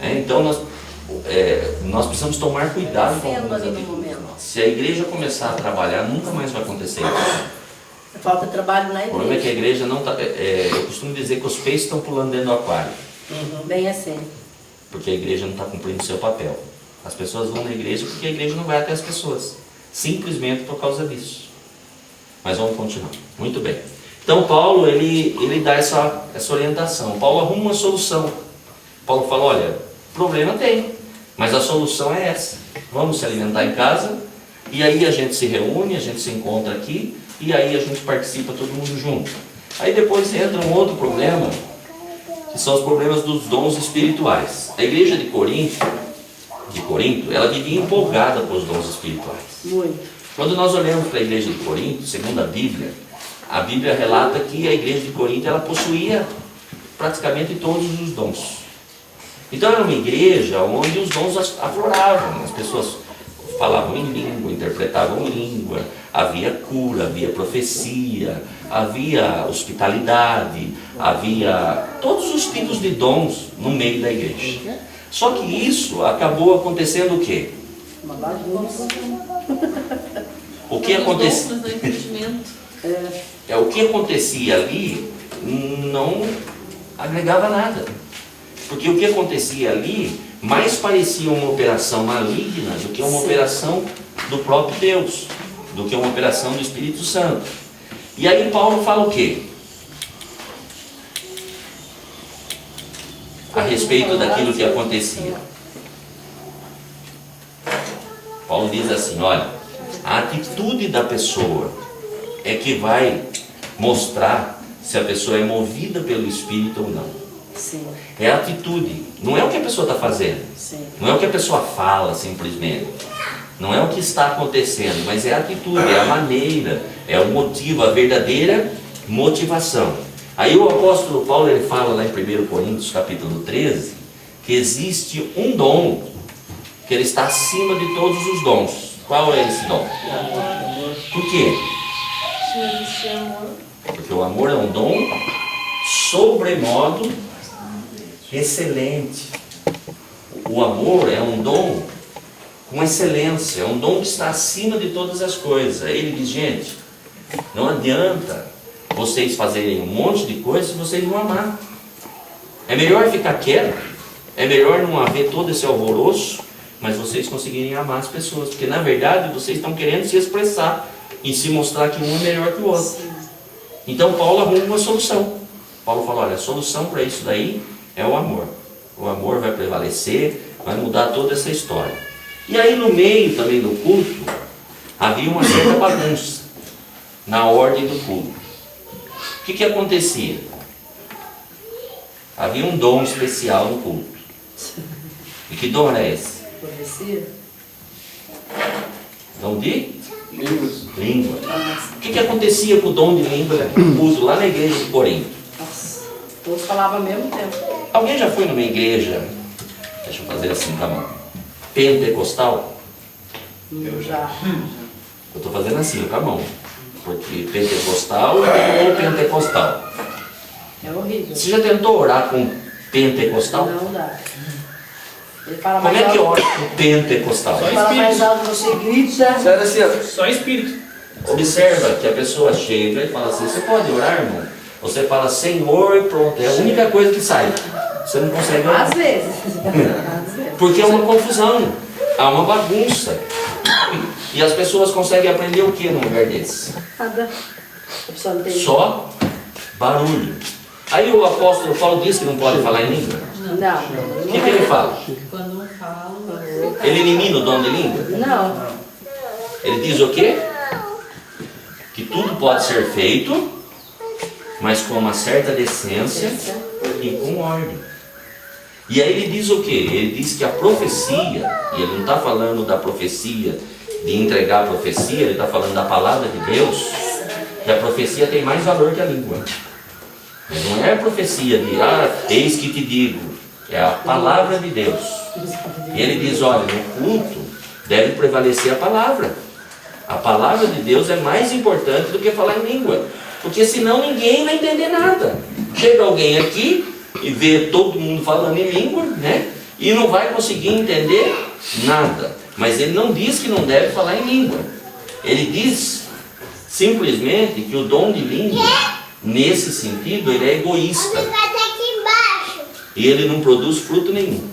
Então, nós precisamos tomar cuidado com algumas atitudes. Se a igreja começar a trabalhar, nunca mais vai acontecer isso. Falta trabalho na O problema é que igreja. a igreja não está... eu costumo dizer que os peixes estão pulando dentro do aquário. Bem a sério. Porque a igreja não está cumprindo o seu papel. As pessoas vão na igreja porque a igreja não vai até as pessoas. Simplesmente por causa disso. Mas vamos continuar. Muito bem. Então Paulo, ele dá essa orientação. Paulo arruma uma solução. Paulo fala, olha, problema tem, mas a solução é essa. Vamos se alimentar em casa, e aí a gente se reúne, a gente se encontra aqui, e aí a gente participa todo mundo junto. Aí depois entra um outro problema, que são os problemas dos dons espirituais. A igreja de Corinto, ela vivia empolgada com os dons espirituais. Muito. Quando nós olhamos para a igreja de Corinto, segundo a Bíblia relata que a igreja de Corinto ela possuía praticamente todos os dons. Então era uma igreja onde os dons afloravam, as pessoas falavam em língua, interpretavam língua, havia cura, havia profecia, havia hospitalidade, havia todos os tipos de dons no meio da igreja. Só que isso acabou acontecendo o quê? Uma bagunça. O que acontecia? Mas não entendimento. O que acontecia ali não agregava nada. Porque o que acontecia ali mais parecia uma operação maligna do que uma operação do próprio Deus, do que uma operação do Espírito Santo. E aí Paulo fala o quê? A respeito daquilo que acontecia. Paulo diz assim, olha, a atitude da pessoa é que vai mostrar se a pessoa é movida pelo Espírito ou não. Sim, É a atitude, não é o que a pessoa está fazendo, sim. não é o que a pessoa fala simplesmente, não é o que está acontecendo, mas é a atitude, é a maneira, é o motivo, a verdadeira motivação. Aí o apóstolo Paulo ele fala lá em 1 Coríntios capítulo 13 que existe um dom que ele está acima de todos os dons. Qual é esse dom? Por quê? Porque o amor é um dom sobremodo excelente. O amor é um dom com excelência, é um dom que está acima de todas as coisas. Aí ele diz, gente, não adianta vocês fazerem um monte de coisa se vocês não amar. É melhor ficar quieto, é melhor não haver todo esse alvoroço, mas vocês conseguirem amar as pessoas, porque na verdade vocês estão querendo se expressar e se mostrar que um é melhor que o outro. Então Paulo arruma uma solução. Paulo fala, olha, a solução para isso daí é o amor. O amor vai prevalecer, vai mudar toda essa história. E aí no meio também do culto, havia uma certa bagunça na ordem do culto. O que acontecia? Havia um dom especial no culto. E que dom era esse? Profecia? Dom de? Língua. O que acontecia com o dom de língua uso lá na igreja de Corinto? Nossa, todos falavam ao mesmo tempo. Alguém já foi numa igreja, deixa eu fazer assim com a mão, pentecostal? Eu já. Eu estou fazendo assim com a mão, porque pentecostal ou pentecostal. É horrível. Você já tentou orar com pentecostal? Não dá. Ele fala Como mais é que alto. ora com pentecostal? Ele fala mais alto, você grita. Você era assim, ó. Só espírito. Observa que a pessoa chega e fala assim, você pode orar, irmão? Você fala Senhor e pronto, é a única coisa que sai. Você não consegue orar. Às vezes. Às vezes. Porque é uma confusão, há uma bagunça. E as pessoas conseguem aprender o que num lugar desse? Nada. A pessoa não tem. Só barulho. Aí o apóstolo Paulo diz que não pode falar em língua. Não. O que ele fala? Quando não falo, Ele elimina o dom de língua? Não. Ele diz o quê? Que tudo pode ser feito, mas com uma certa decência e com ordem. E aí ele diz o quê? Ele diz que a profecia, e ele não está falando da profecia, de entregar a profecia, ele está falando da palavra de Deus, que a profecia tem mais valor que a língua. Mas não é a profecia de, eis que te digo, é a palavra de Deus. E ele diz, olha, no culto deve prevalecer a palavra. A palavra de Deus é mais importante do que falar em língua, porque senão ninguém vai entender nada. Chega alguém aqui e vê todo mundo falando em língua, né? E não vai conseguir entender nada. Mas ele não diz que não deve falar em língua. Ele diz simplesmente que o dom de língua, nesse sentido, ele é egoísta. E ele não produz fruto nenhum.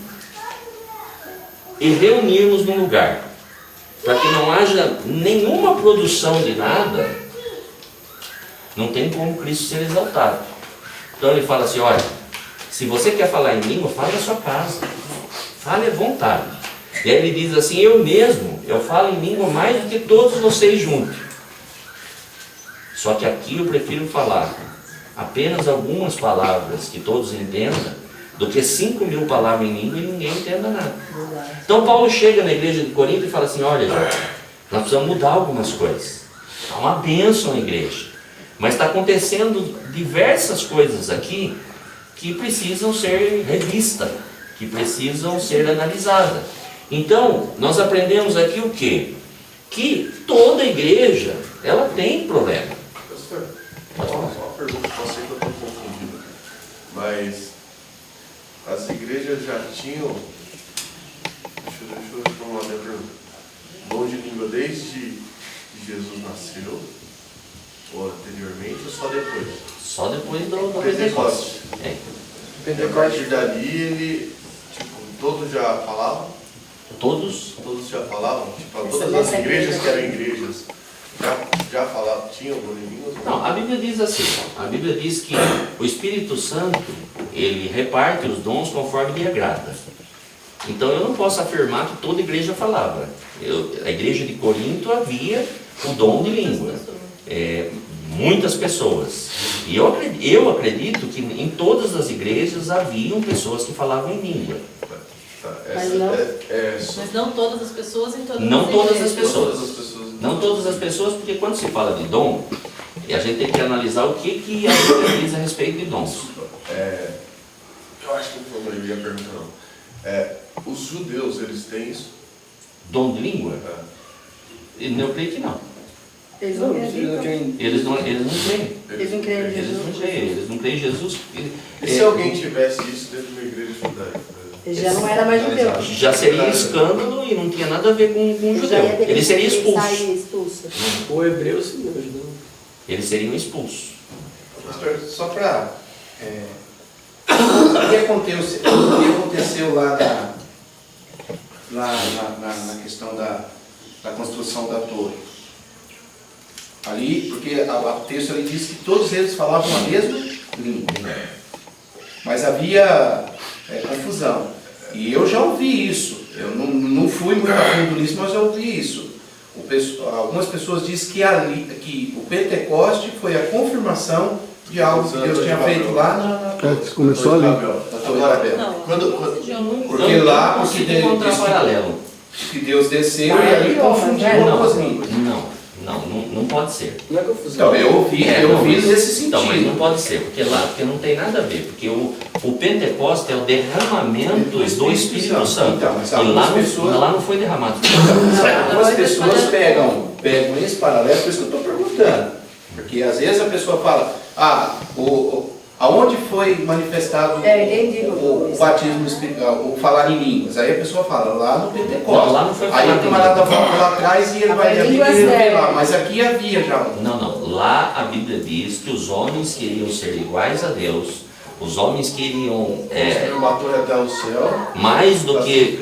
E reunirmos num lugar, para que não haja nenhuma produção de nada, não tem como Cristo ser exaltado. Então ele fala assim, olha, se você quer falar em língua, fale na sua casa. Fale à vontade. E aí ele diz assim, eu falo em língua mais do que todos vocês juntos. Só que aqui eu prefiro falar apenas algumas palavras que todos entendam, do que 5.000 palavras em língua e ninguém entenda nada. Então Paulo chega na igreja de Corinto e fala assim, olha, gente, nós precisamos mudar algumas coisas. Há uma bênção na igreja. Mas está acontecendo diversas coisas aqui que precisam ser revistas, que precisam ser analisadas. Então, nós aprendemos aqui o quê? Que toda igreja, ela tem problema. Pastor, só uma pergunta, eu sei que eu estou confundido, mas as igrejas já tinham, deixa eu formular minha pergunta, dom de língua desde que Jesus nasceu, ou anteriormente, ou só depois? Só depois do Pentecostes. É. A partir dali, ele, tipo, todos já falavam? Todos? Todos já falavam? Tipo, todas as igrejas que eram igrejas já falavam, tinham dom de línguas? Não, a Bíblia diz assim, a Bíblia diz que o Espírito Santo, ele reparte os dons conforme lhe agrada. Então eu não posso afirmar que toda igreja falava. A igreja de Corinto havia o dom de língua. Muitas pessoas. E eu acredito que em todas as igrejas haviam pessoas que falavam em língua. Mas não todas as pessoas em todas Não as todas igrejas. as pessoas. Não todas as pessoas, porque quando se fala de dom, a gente tem que analisar o que a Bíblia diz a respeito de dons. Eu acho que não ia perguntar não. Os judeus, eles têm isso? Dom de língua? Eu creio que não. Eles não acreditam. Eles não creem. Eles não creem em Eles Jesus. não creem. Eles não creem em Jesus. E se alguém tivesse isso dentro de uma igreja judaica? Ele já não era mais judeu. Já seria escândalo e não tinha nada a ver com o judeu. Ele seria expulso. O hebreu sim, o judeu. Eles seriam expulsos. Pastor, só para... o que aconteceu lá na questão da construção da torre? Ali, porque o texto ali diz que todos eles falavam a mesma língua. Mas havia confusão. E eu já ouvi isso. Eu não fui muito a fundo nisso, mas já ouvi isso. Algumas pessoas dizem que o Pentecoste foi a confirmação de algo que Deus tinha feito lá Começou ali. na Torre de Babel. Porque lá, porque Deus desceu e ali confundiu as línguas. Não pode ser. Não é confusão. Então, eu ouvi nesse sentido. Então, mas não pode ser, porque não tem nada a ver, porque o Pentecostes é o derramamento do Espírito Santo. Então, mas E lá não foi derramado. Algumas pessoas pegam esse paralelo, por isso que eu estou perguntando. Porque às vezes a pessoa fala, aonde foi manifestado o batismo espiritual, o falar em línguas? Aí a pessoa fala, lá no Pentecostes. Não, lá não foi aí o camarada volta lá atrás e ele vai ver lá, mas aqui havia já. Não. Lá a Bíblia diz que os homens queriam ser iguais a Deus. Os homens queriam uma torre até o céu, mais do que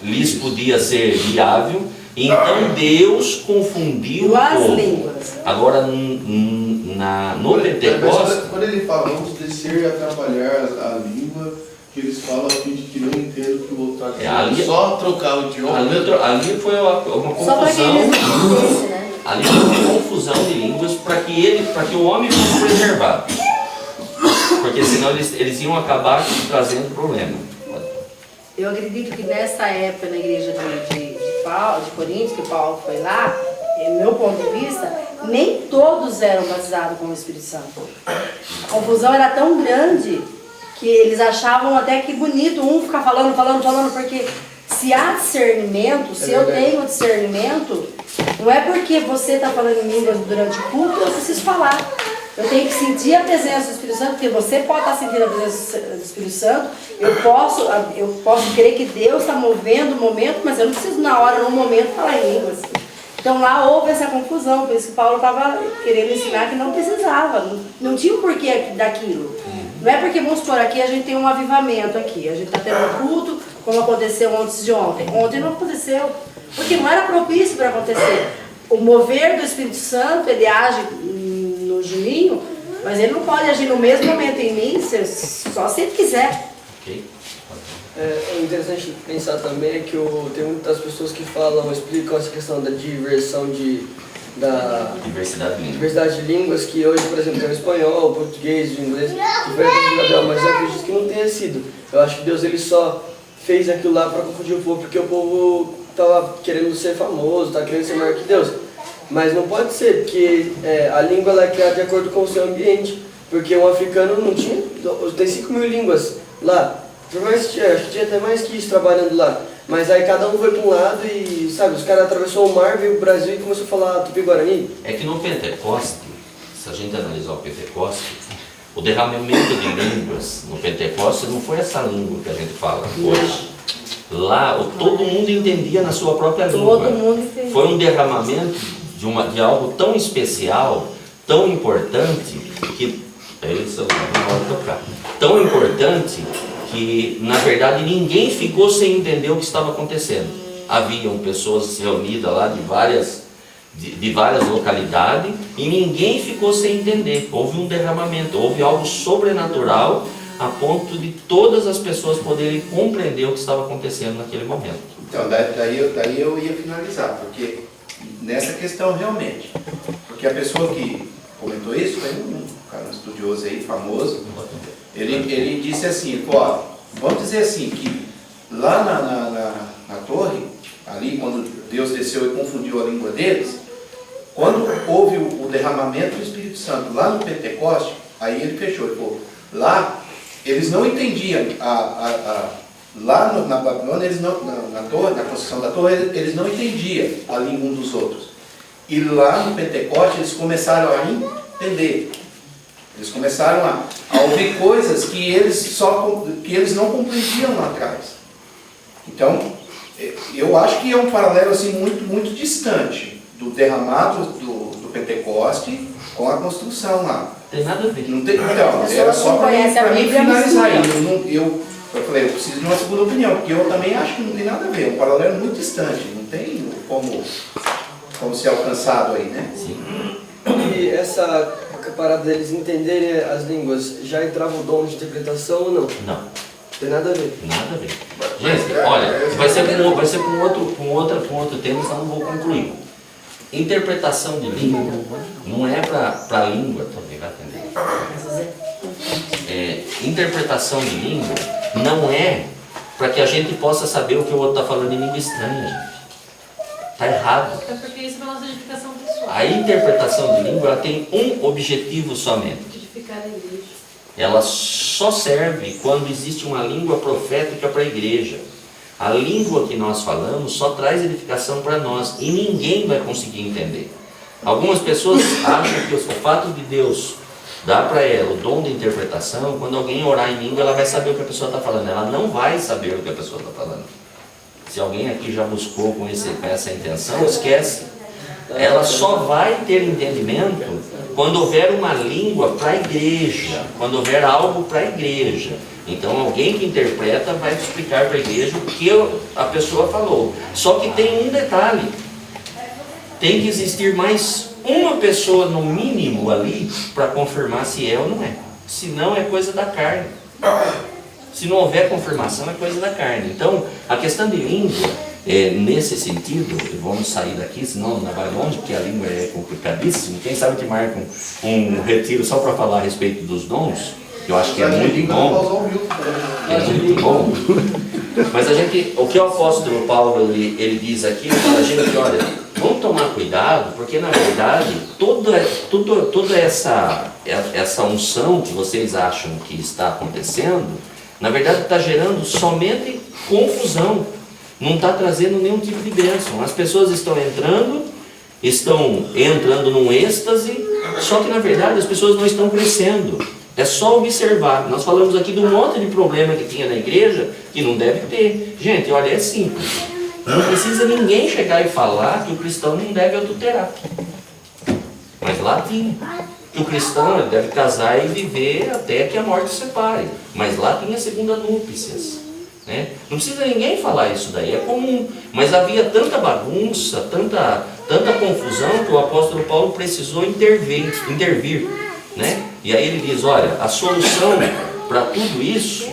lhes podia ser viável. Então Deus confundiu As o povo. línguas. Agora no Pentecostes, quando ele fala, vamos descer a trabalhar a língua que eles falam a fim de que não entenda o que o outro está dizendo. Só trocar o idioma. ali foi uma Só para que confusão. eles não entendessem, né? Ali foi uma confusão de línguas para que o homem fosse preservado. Porque senão eles iam acabar trazendo problema. Eu acredito que nessa época, na igreja de Corinto, que Paulo foi lá, meu ponto de vista, nem todos eram batizados com o Espírito Santo. A confusão era tão grande que eles achavam até que bonito um ficar falando, porque se há discernimento, se eu tenho discernimento, não é porque você está falando em línguas durante o culto, eu preciso falar. Eu tenho que sentir a presença do Espírito Santo, porque você pode estar sentindo a presença do Espírito Santo. Eu posso crer que Deus está movendo o momento, mas eu não preciso na hora, no momento, falar em línguas. Então lá houve essa confusão, por isso que Paulo estava querendo ensinar que não precisava, não tinha um porquê daquilo. Não é porque, vamos supor, aqui a gente tem um avivamento aqui, a gente está tendo um culto, como aconteceu antes de ontem. Ontem não aconteceu, porque não era propício para acontecer. O mover do Espírito Santo, ele age no Juninho, mas ele não pode agir no mesmo momento em mim, só se ele quiser. Okay? É interessante pensar também que tem muitas pessoas que explicam essa questão da diversão de da Diversidade de línguas. diversidade de línguas, que hoje, por exemplo, tem o espanhol, o português, o inglês, que foi aquele Gabriel, mas eu acredito que não tenha sido. Eu acho que Deus ele só fez aquilo lá para confundir o povo, porque o povo estava querendo ser famoso, estava querendo ser maior que Deus. Mas não pode ser, porque a língua ela é criada de acordo com o seu ambiente. Porque um africano não tinha, tem 5.000 línguas lá. Acho que tinha até mais que isso trabalhando lá. Mas aí cada um foi para um lado e, sabe, os caras atravessou o mar, veio o Brasil e começou a falar Tupi-Guarani. É que no Pentecoste, se a gente analisar o Pentecoste, o derramamento de línguas no Pentecoste não foi essa língua que a gente fala hoje. Lá, todo mundo entendia na sua própria língua. Todo mundo entendia. Foi um derramamento de algo tão especial, tão importante, que... É isso, na hora de tocar. Tão importante que, na verdade, ninguém ficou sem entender o que estava acontecendo. Haviam pessoas reunidas lá de várias localidades e ninguém ficou sem entender. Houve um derramamento, houve algo sobrenatural a ponto de todas as pessoas poderem compreender o que estava acontecendo naquele momento. Então, daí eu ia finalizar, porque nessa questão realmente, porque a pessoa que comentou isso foi um cara estudioso aí, famoso, ele disse assim, ó, vamos dizer assim, que lá na torre, ali quando Deus desceu e confundiu a língua deles, quando houve o derramamento do Espírito Santo lá no Pentecoste, aí ele fechou, ele falou, lá eles não entendiam, lá na Babilônia, eles não, na construção da torre, eles não entendiam a língua um dos outros. E lá no Pentecoste eles começaram a entender. Eles começaram a ouvir coisas que eles não compreendiam lá atrás. Então, eu acho que é um paralelo assim, muito, muito distante do derramado do Pentecoste com a construção lá. Tem nada a ver. Não tem, então, era só para mim finalizar aí. Eu falei, eu preciso de uma segunda opinião, porque eu também acho que não tem nada a ver. É um paralelo muito distante. Não tem como ser alcançado aí, né? Sim. E essa parada deles entenderem as línguas, já entrava o dom de interpretação ou não? Não. Tem nada a ver. Nada a ver. Gente, olha, vai ser com outro tema, senão não vou concluir. Interpretação de língua não é para a língua, também vai atender. Interpretação de língua não é para que a gente possa saber o que o outro está falando em língua estranha, gente. Está errado. É porque isso é uma nossa edificação pessoal. A interpretação de língua ela tem um objetivo somente. Edificar a igreja. Ela só serve quando existe uma língua profética para a igreja. A língua que nós falamos só traz edificação para nós e ninguém vai conseguir entender. Algumas pessoas acham que o fato de Deus dar para ela o dom de interpretação, quando alguém orar em língua, ela vai saber o que a pessoa está falando. Ela não vai saber o que a pessoa está falando. Se alguém aqui já buscou com essa intenção, esquece. Ela só vai ter entendimento quando houver uma língua para a igreja, quando houver algo para a igreja. Então alguém que interpreta vai explicar para a igreja o que a pessoa falou. Só que tem um detalhe. Tem que existir mais uma pessoa no mínimo ali para confirmar se é ou não é. Se não, é coisa da carne. Se não houver confirmação, é coisa da carne. Então, a questão de língua, nesse sentido, vamos sair daqui, senão não vai longe, porque a língua é complicadíssima. Quem sabe que marca um retiro só para falar a respeito dos dons, que eu acho que é muito bom. É muito bom. Mas o que o apóstolo Paulo ele diz aqui, ele fala, gente, olha, vamos tomar cuidado, porque na verdade, toda essa unção que vocês acham que está acontecendo, na verdade está gerando somente confusão, não está trazendo nenhum tipo de bênção. As pessoas estão entrando num êxtase, só que na verdade as pessoas não estão crescendo. É só observar. Nós falamos aqui de um monte de problema que tinha na igreja, que não deve ter. Gente, olha, é simples. Não precisa ninguém chegar e falar que o cristão não deve adulterar. Mas lá tinha. Que o cristão deve casar e viver até que a morte separe. Mas lá tinha segunda núpcias. Né? Não precisa ninguém falar isso daí, é comum. Mas havia tanta bagunça, tanta confusão, que o apóstolo Paulo precisou intervir. Né? E aí ele diz, olha, a solução para tudo isso,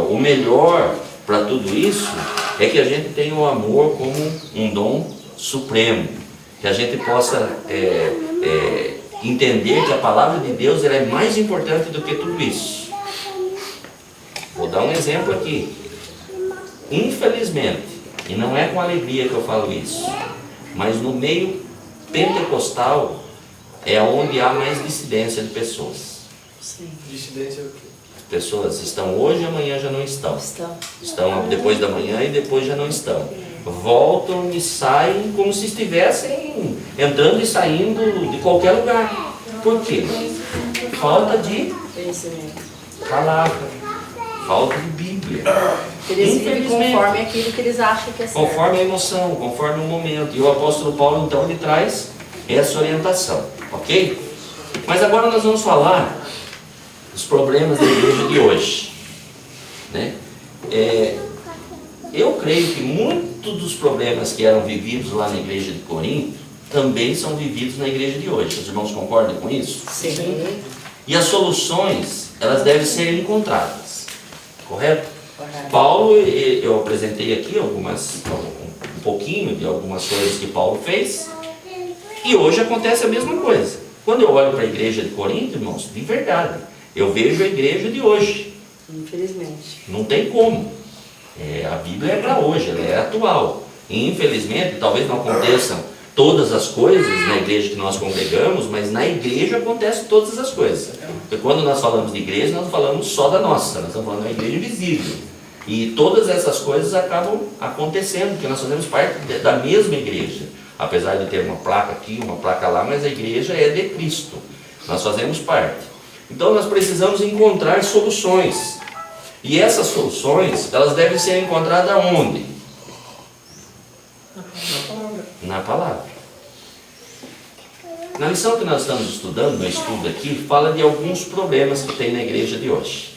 o melhor para tudo isso, é que a gente tenha o amor como um dom supremo. que a gente possa entender que a palavra de Deus ela é mais importante do que tudo isso. Vou dar um exemplo aqui. Infelizmente, e não é com alegria que eu falo isso, mas no meio pentecostal é onde há mais dissidência de pessoas. Sim. Dissidência é o quê? Pessoas estão hoje, amanhã já não estão. Estão depois da manhã e depois já não estão. Voltam e saem como se estivessem entrando e saindo de qualquer lugar. Por quê? Falta de Conhecimento. palavra, falta de Bíblia. Eles vivem conforme aquilo que eles acham que é certo. Conforme a emoção, conforme o momento. E o apóstolo Paulo, então, ele traz essa orientação, ok? Mas agora nós vamos falar dos problemas da igreja de hoje, né? Eu creio que muitos dos problemas que eram vividos lá na igreja de Corinto também são vividos na igreja de hoje. Os irmãos concordam com isso? Sim. E as soluções, elas devem ser encontradas, correto? Correto. Paulo, eu apresentei aqui um pouquinho de algumas coisas que Paulo fez, e hoje acontece a mesma coisa. Quando eu olho para a igreja de Corinto, irmãos, de verdade, eu vejo a igreja de hoje. Infelizmente. Não tem como. A Bíblia é para hoje, ela é atual. E infelizmente, talvez não aconteçam todas as coisas na igreja que nós congregamos, mas na igreja acontecem todas as coisas. Porque quando nós falamos de igreja, nós não falamos só da nossa, nós estamos falando da igreja visível. E todas essas coisas acabam acontecendo, porque nós fazemos parte da mesma igreja. Apesar de ter uma placa aqui, uma placa lá, mas a igreja é de Cristo. Nós fazemos parte. Então nós precisamos encontrar soluções. E essas soluções, elas devem ser encontradas onde? Na palavra. Na lição que nós estamos estudando, no estudo aqui, fala de alguns problemas que tem na igreja de hoje.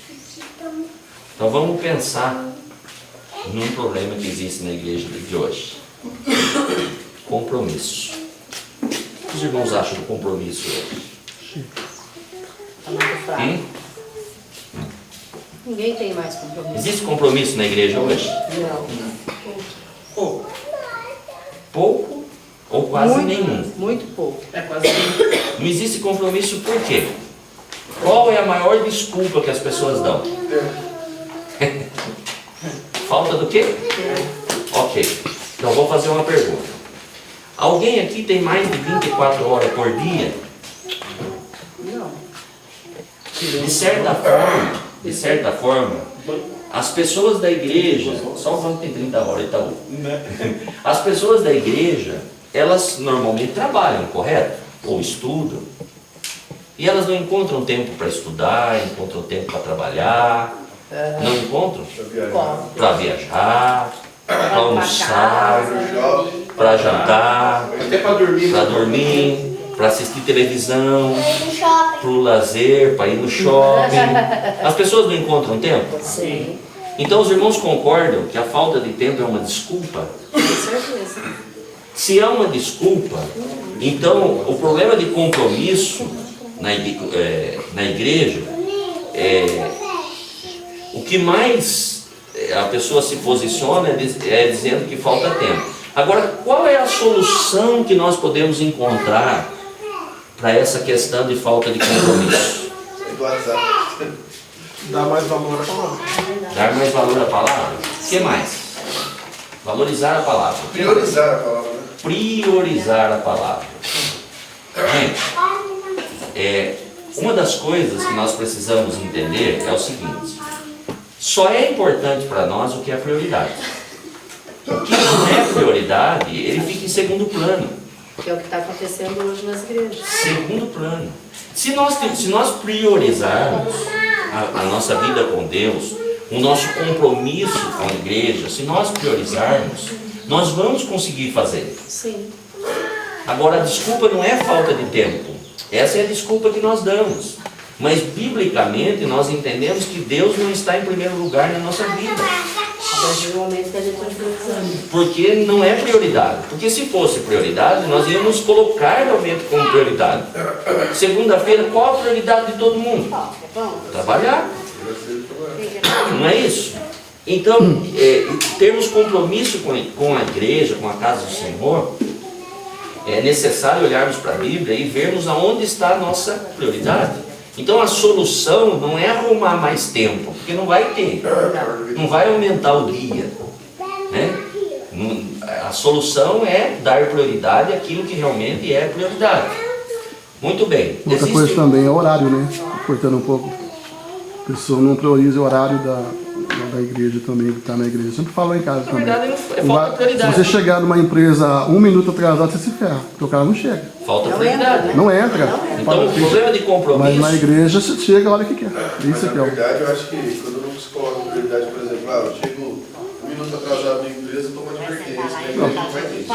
Então vamos pensar num problema que existe na igreja de hoje. Compromisso. O que os irmãos acham do compromisso hoje? Está muito fraco. Ninguém tem mais compromisso. Existe compromisso na igreja hoje? Não. Pouco ou quase nenhum? Muito pouco. É quase que Não existe compromisso por quê? Qual é a maior desculpa que as pessoas dão? Falta do quê? Ok. Então vou fazer uma pergunta. Alguém aqui tem mais de 24 horas por dia? Não. De certa forma, as pessoas da igreja, só o banco tem 30 horas, Itaú. As pessoas da igreja, elas normalmente trabalham, correto? Ou estudam. E elas não encontram tempo para estudar, encontram tempo para trabalhar, não encontram? Para viajar, para almoçar, para jantar, Até para dormir. para dormir, para assistir televisão, para o lazer, para ir no shopping. As pessoas não encontram tempo? Sim. Então os irmãos concordam que a falta de tempo é uma desculpa? Com certeza. Se é uma desculpa, então o problema de compromisso na igreja, o que mais a pessoa se posiciona é dizendo que falta tempo. Agora, qual é a solução que nós podemos encontrar para essa questão de falta de compromisso? Do WhatsApp. Dá mais valor à palavra. Dar mais valor à palavra? O que mais? Valorizar a palavra. Priorizar a palavra, né? Priorizar a palavra. Gente, uma das coisas que nós precisamos entender é o seguinte: só é importante para nós o que é prioridade. O que não é prioridade, ele fica em segundo plano. Que é o que está acontecendo hoje nas igrejas. Segundo plano. Se nós priorizarmos a nossa vida com Deus, o nosso compromisso com a igreja, se nós priorizarmos, nós vamos conseguir fazer. Sim. Agora, a desculpa não é falta de tempo. Essa é a desculpa que nós damos. Mas, biblicamente, nós entendemos que Deus não está em primeiro lugar na nossa vida. A partir do momento que a gente está precisando. Porque não é prioridade. Porque se fosse prioridade, nós íamos colocar realmente como prioridade. Segunda-feira, qual a prioridade de todo mundo? Trabalhar. Não é isso? Então, termos compromisso com a igreja, com a casa do Senhor, é necessário olharmos para a Bíblia e vermos aonde está a nossa prioridade. Então a solução não é arrumar mais tempo, porque não vai ter, não vai aumentar o dia, né? A solução é dar prioridade àquilo que realmente é prioridade. Muito bem. Outra coisa também é o horário, né? Cortando um pouco. A pessoa não prioriza o horário da igreja também, que está na igreja. Eu sempre falo em casa também. Na verdade, é falta prioridade. Se você chegar numa empresa 1 minuto atrasado, você se ferra, porque o cara não chega. Falta prioridade. Não entra. Então o problema de compromisso... Mas na igreja você chega a hora que quer. Isso Na aqui, ó. verdade, eu acho que quando não se coloca prioridade, por exemplo, eu chego 1 minuto atrasado na empresa, eu tomo advertência, na igreja não vai ter isso.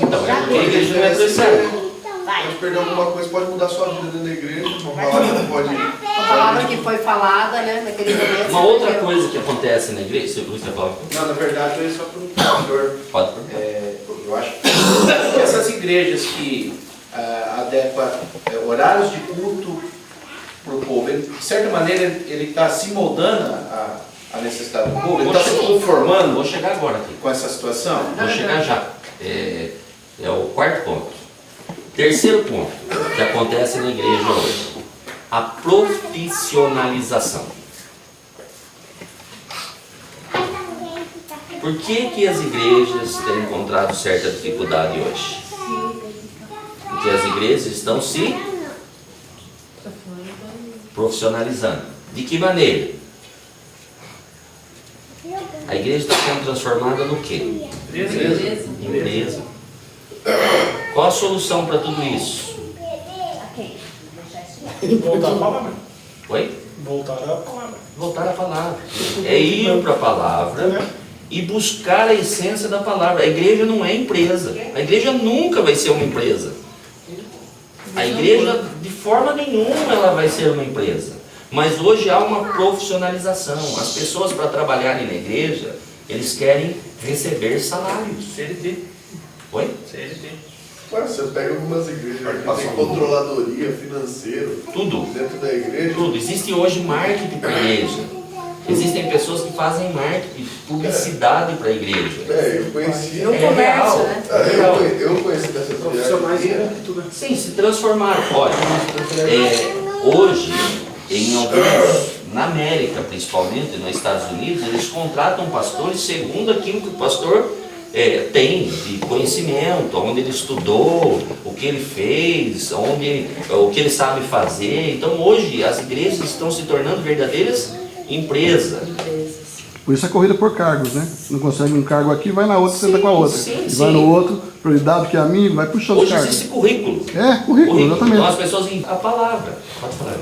Então, é porque a igreja não é prioridade. Pode perder alguma coisa, pode mudar sua vida dentro da igreja, uma palavra não pode... A palavra que foi falada, né, naquele momento. Uma outra coisa que acontece na igreja, você quer falar? Não, na verdade, eu ia só perguntar, senhor. Pode. Eu acho que essas igrejas que adequam horários de culto para o povo, ele, de certa maneira, ele está se moldando a necessidade do povo, ele está se conformando. Vou chegar agora aqui. Com essa situação? Vou chegar já. É o quarto ponto. Terceiro ponto que acontece na igreja hoje. A profissionalização. Por que as igrejas têm encontrado certa dificuldade hoje? Porque as igrejas estão se profissionalizando. De que maneira? A igreja está sendo transformada no quê? Empresa. Qual a solução para tudo isso? Voltar à palavra. Oi? Voltar à palavra. Voltar à palavra. É ir para a palavra e buscar a essência da palavra. A igreja não é empresa. A igreja nunca vai ser uma empresa. A igreja, de forma nenhuma, ela vai ser uma empresa. Mas hoje há uma profissionalização. As pessoas, para trabalharem na igreja, eles querem receber salários. CLT. Oi? CLT. Ué, você pega algumas igrejas que tem controladoria financeira Tudo. dentro da igreja. Tudo. Existe hoje marketing para a igreja. Existem pessoas que fazem marketing, publicidade para a igreja. Eu conheci. No comércio, né? Eu conheci dessas Profissionais viagens. em tudo. Sim, se transformaram. Olha, hoje, em alguns, na América principalmente, nos Estados Unidos, eles contratam pastores segundo aquilo que o pastor tem de conhecimento, onde ele estudou, o que ele fez, o que ele sabe fazer. Então hoje as igrejas estão se tornando verdadeiras empresas. Por isso a corrida por cargos, né? Não consegue um cargo aqui, vai na outra, senta com a outra. sim, E sim. vai no outro, prioridade que é amigo, vai puxando o Hoje cargo. existe currículo. Currículo, exatamente. Então as pessoas veem a palavra. Pode falar.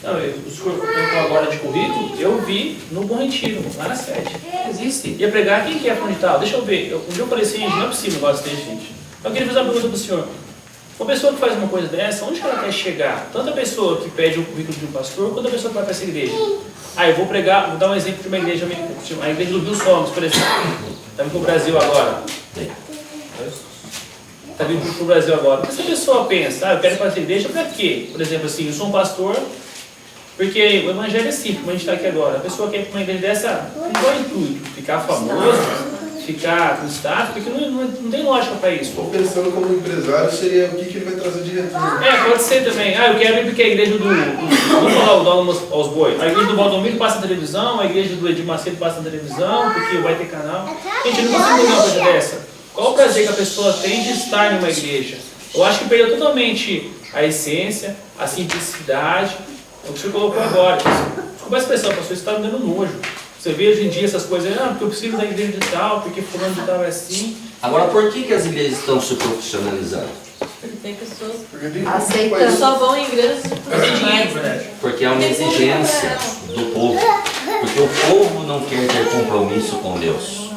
Não, o senhor perguntou agora de currículo, eu vi no Bom Retiro, lá na sede. Existe. Ia pregar, quem que é fulano de tal? Deixa eu ver. Um dia eu falei assim, não é possível um negócio desse, gente. Eu queria fazer uma pergunta para o senhor. Uma pessoa que faz uma coisa dessa, onde que ela quer chegar? Tanto a pessoa que pede o currículo de um pastor, quanto a pessoa que vai para essa igreja. Eu vou pregar, vou dar um exemplo de uma igreja, a igreja do Rio Somos, por exemplo. Está vindo para o Brasil agora. Está vindo para o Brasil agora. Mas se a pessoa pensa, eu quero ir para essa igreja para quê? Por exemplo, assim, eu sou um pastor, porque o evangelho é simples, como a gente está aqui agora. A pessoa quer ir para uma igreja dessa, com qual intuito? Ficar famoso, ficar com status, porque não tem lógica para isso. Estou pensando como empresário, seria o que ele vai trazer de retorno. Pode ser também. Eu quero ir porque a igreja do... Vamos falar o Dono aos Boi. A igreja do Valdomiro passa na televisão, a igreja do Edir Macedo passa na televisão, porque vai ter canal. Gente, não consigo entender uma coisa dessa. Qual o prazer que a pessoa tem de estar em uma igreja? Eu acho que perdeu totalmente a essência, a simplicidade, o que o senhor colocou agora. Desculpa a expressão, pastor, isso está me dando nojo. Você vê hoje em dia essas coisas, porque eu preciso da igreja de tal, porque fulano de tal é assim. Agora, por que as igrejas estão se profissionalizando? Porque tem pessoas Aceita. que só vão em igrejas profissionais. Porque é uma exigência do povo. Porque o povo não quer ter compromisso com Deus.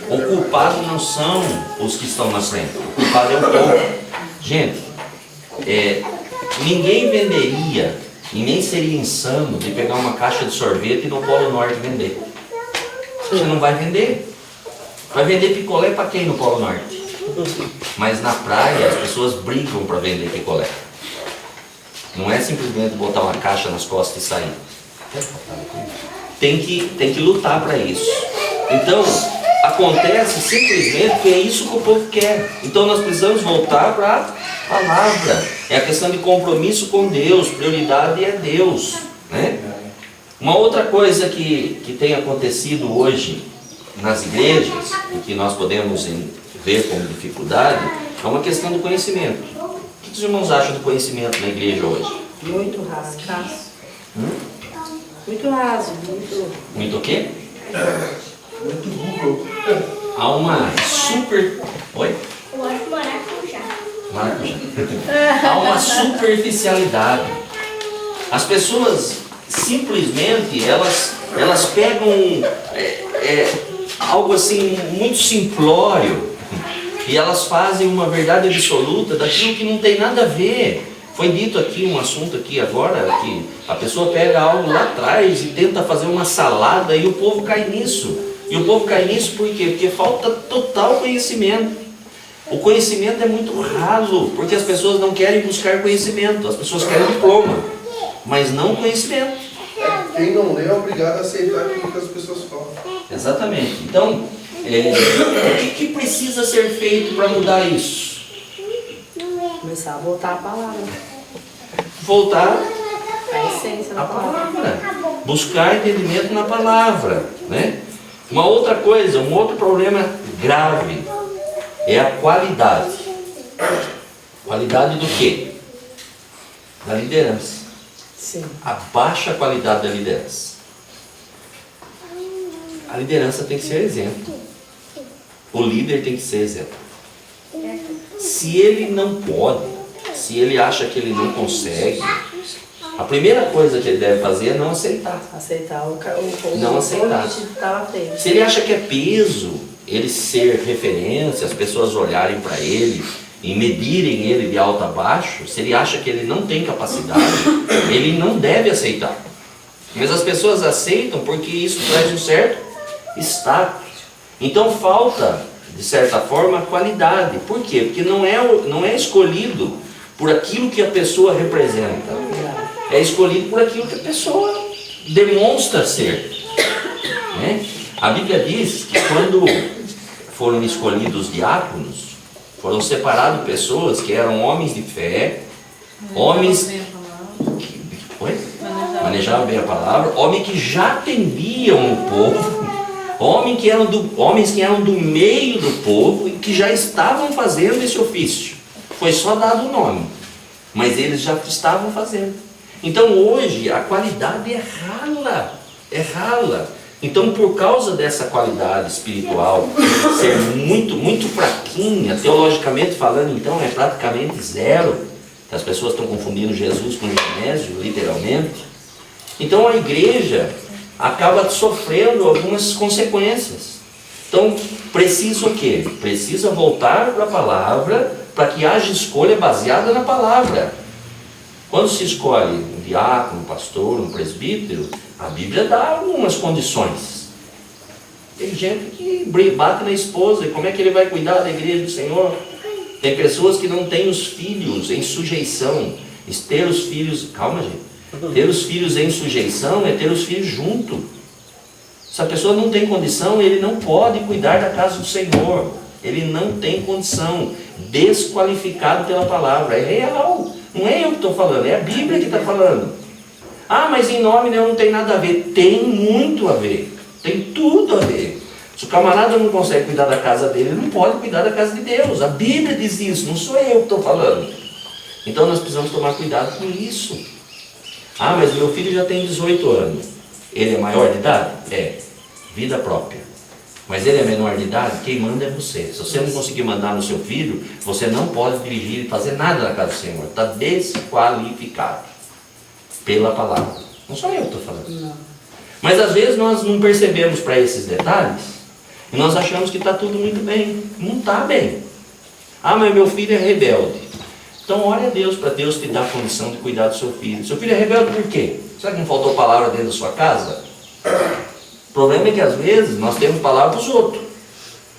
O culpado não são os que estão na frente. O culpado é o povo. Gente, ninguém venderia e nem seria insano de pegar uma caixa de sorvete e no Polo Norte vender. Você não vai vender. Vai vender picolé para quem no Polo Norte? Mas na praia as pessoas brigam para vender picolé. Não é simplesmente botar uma caixa nas costas e sair. Tem que lutar para isso. Então, acontece simplesmente porque é isso que o povo quer. Então nós precisamos voltar para a palavra. É a questão de compromisso com Deus, prioridade é Deus, né? Uma outra coisa que tem acontecido hoje nas igrejas, e que nós podemos ver como dificuldade, é uma questão do conhecimento. O que os irmãos acham do conhecimento na igreja hoje? Muito raso. Muito raso, muito... Muito o quê? Muito Google. Há uma super... Oi? Eu acho maracujá. Maracujá. Há uma superficialidade. As pessoas simplesmente elas pegam algo assim muito simplório e elas fazem uma verdade absoluta daquilo que não tem nada a ver. Foi dito aqui um assunto aqui agora que a pessoa pega algo lá atrás e tenta fazer uma salada e o povo cai nisso. E o povo cai nisso por quê? Porque falta total conhecimento. O conhecimento é muito raso, porque as pessoas não querem buscar conhecimento, as pessoas querem diploma, mas não conhecimento. Quem não lê é obrigado a aceitar aquilo que as pessoas falam. Exatamente. Então, o que precisa ser feito para mudar isso? Começar a voltar a palavra. Voltar A essência da a palavra. palavra. Buscar entendimento na palavra, né? Uma outra coisa, um outro problema grave é a qualidade. Qualidade do quê? Da liderança. Sim. A baixa qualidade da liderança. A liderança tem que ser exemplo. O líder tem que ser exemplo. Se ele não pode, se ele acha que ele não consegue, a primeira coisa que ele deve fazer é não aceitar. Aceitar o Não aceitar. convite que estava feito. Se ele acha que é peso ele ser referência, as pessoas olharem para ele e medirem ele de alto a baixo, se ele acha que ele não tem capacidade, ele não deve aceitar. Mas as pessoas aceitam porque isso traz um certo status. Então falta, de certa forma, qualidade. Por quê? Porque não é escolhido por aquilo que a pessoa representa. É escolhido por aquilo que a pessoa demonstra ser. Né? A Bíblia diz que quando foram escolhidos diáconos, foram separados pessoas que eram homens de fé, homens que manejavam bem a palavra, homens que já atendiam o povo, homens que eram do meio do povo e que já estavam fazendo esse ofício. Foi só dado o nome, mas eles já estavam fazendo. Então hoje a qualidade é rala. Então, por causa dessa qualidade espiritual ser muito, muito fraquinha, teologicamente falando, então é praticamente zero, que as pessoas estão confundindo Jesus com Genésio, literalmente. Então a igreja acaba sofrendo algumas consequências. Então precisa o quê? Precisa voltar para a palavra para que haja escolha baseada na palavra. Quando se escolhe um diácono, um pastor, um presbítero, a Bíblia dá algumas condições. Tem gente que bate na esposa, e como é que ele vai cuidar da igreja do Senhor? Tem pessoas que não têm os filhos em sujeição. Ter os filhos, calma gente, ter os filhos em sujeição é ter os filhos junto. Se a pessoa não tem condição, ele não pode cuidar da casa do Senhor. Ele não tem condição, desqualificado pela palavra, é real. Não é eu que estou falando, é a Bíblia que está falando. Ah, mas em nome não tem nada a ver. Tem muito a ver. Tem tudo a ver. Se o camarada não consegue cuidar da casa dele, ele não pode cuidar da casa de Deus. A Bíblia diz isso, não sou eu que estou falando. Então nós precisamos tomar cuidado com isso. Ah, mas meu filho já tem 18 anos. Ele é maior de idade? É. Vida própria. Mas ele é menor de idade? Quem manda é você. Se você não conseguir mandar no seu filho, você não pode dirigir e fazer nada na casa do Senhor. Está desqualificado pela palavra. Não sou eu que estou falando. Não. Mas às vezes nós não percebemos para esses detalhes e nós achamos que está tudo muito bem. Não está bem. Ah, mas meu filho é rebelde. Então ore a Deus para Deus te dar a condição de cuidar do seu filho. Seu filho é rebelde por quê? Será que não faltou palavra dentro da sua casa? O problema é que às vezes nós temos palavra para os outros,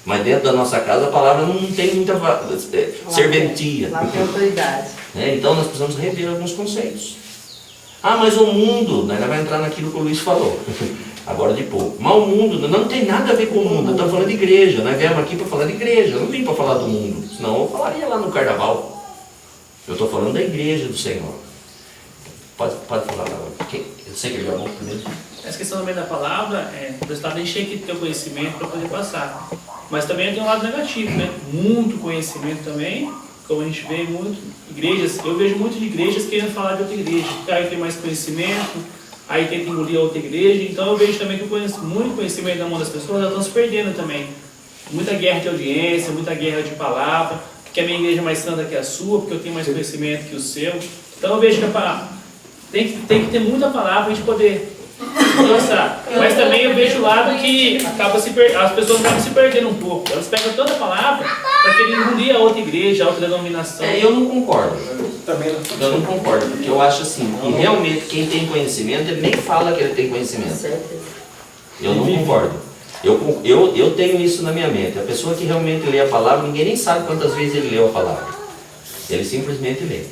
mas dentro da nossa casa a palavra não tem muita serventia. Lá tem autoridade. Então nós precisamos rever alguns conceitos. Ah, mas o mundo, né, vai entrar naquilo que o Luiz falou. agora de pouco. Mas o mundo não tem nada a ver com o mundo, eu estou falando de igreja, nós viemos aqui para falar de igreja, eu não vim para falar do mundo, senão eu falaria lá no carnaval. Eu estou falando da igreja do Senhor. Pode falar, eu sei que ele já falou primeiro. Essa questão também da palavra, o estado encher aqui do teu conhecimento para poder passar. Mas também tem um lado negativo, né? Muito conhecimento também, como a gente vê muito, igrejas, eu vejo muito de igrejas querendo falar de outra igreja, que aí tem mais conhecimento, aí tenta engolir a outra igreja, então eu vejo também que muito conhecimento na mão das pessoas, elas estão se perdendo também. Muita guerra de audiência, muita guerra de palavra, porque a minha igreja é mais santa que a sua, porque eu tenho mais conhecimento que o seu. Então eu vejo que tem que ter muita palavra para a gente poder mostrar. Mas também eu vejo o lado que as pessoas acabam se perdendo um pouco. Elas pegam toda a palavra para querer engolir a outra igreja, a outra denominação. Eu não concordo. Eu não concordo, porque eu acho assim, que realmente quem tem conhecimento, ele nem fala que ele tem conhecimento. Eu não concordo. Eu tenho isso na minha mente. A pessoa que realmente lê a palavra, ninguém nem sabe quantas vezes ele leu a palavra. Ele simplesmente lê.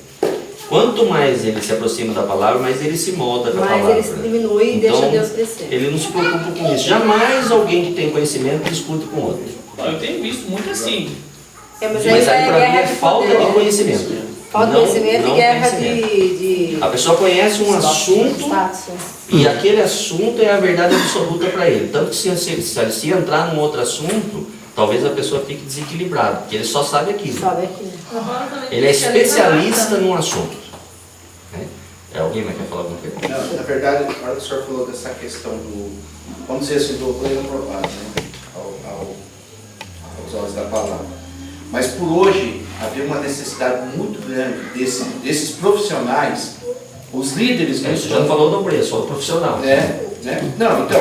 Quanto mais ele se aproxima da palavra, mais ele se molda com a palavra. Mais ele se diminui e deixa Deus crescer. Ele não se preocupa com isso. Jamais alguém que tem conhecimento discute com outro. Eu tenho visto muito assim. Mas aí para mim é falta de conhecimento. Falta de conhecimento e guerra de... A pessoa conhece um assunto e aquele assunto é a verdade absoluta para ele. Tanto que se entrar num outro assunto, talvez a pessoa fique desequilibrada, porque ele só sabe aquilo. Ele é especialista num assunto. Alguém mais quer falar alguma coisa? Não, na verdade, na hora que o senhor falou dessa questão do, vamos dizer assim, do pleno aprovado, né, aos olhos da palavra. Mas por hoje havia uma necessidade muito grande desses profissionais, os líderes. Você já não falou do obreiro, só do profissional. Né? Não, então,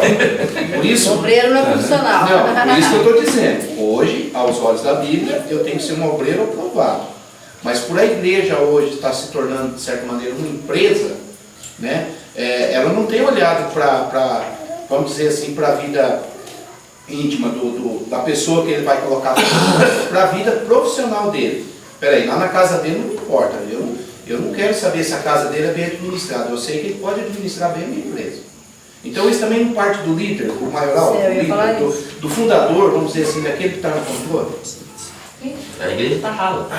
por isso... O obreiro não é profissional. Não, por isso que eu estou dizendo. Hoje, aos olhos da Bíblia, eu tenho que ser um obreiro aprovado. Mas por a igreja hoje estar se tornando, de certa maneira, uma empresa, né, ela não tem olhado para, vamos dizer assim, para a vida íntima da pessoa que ele vai colocar, para a vida profissional dele. Peraí, lá na casa dele não importa. Eu não quero saber se a casa dele é bem administrada. Eu sei que ele pode administrar bem a minha empresa. Então isso também não parte do líder, do maioral, do fundador, vamos dizer assim, daquele que está no controle. A igreja está rala.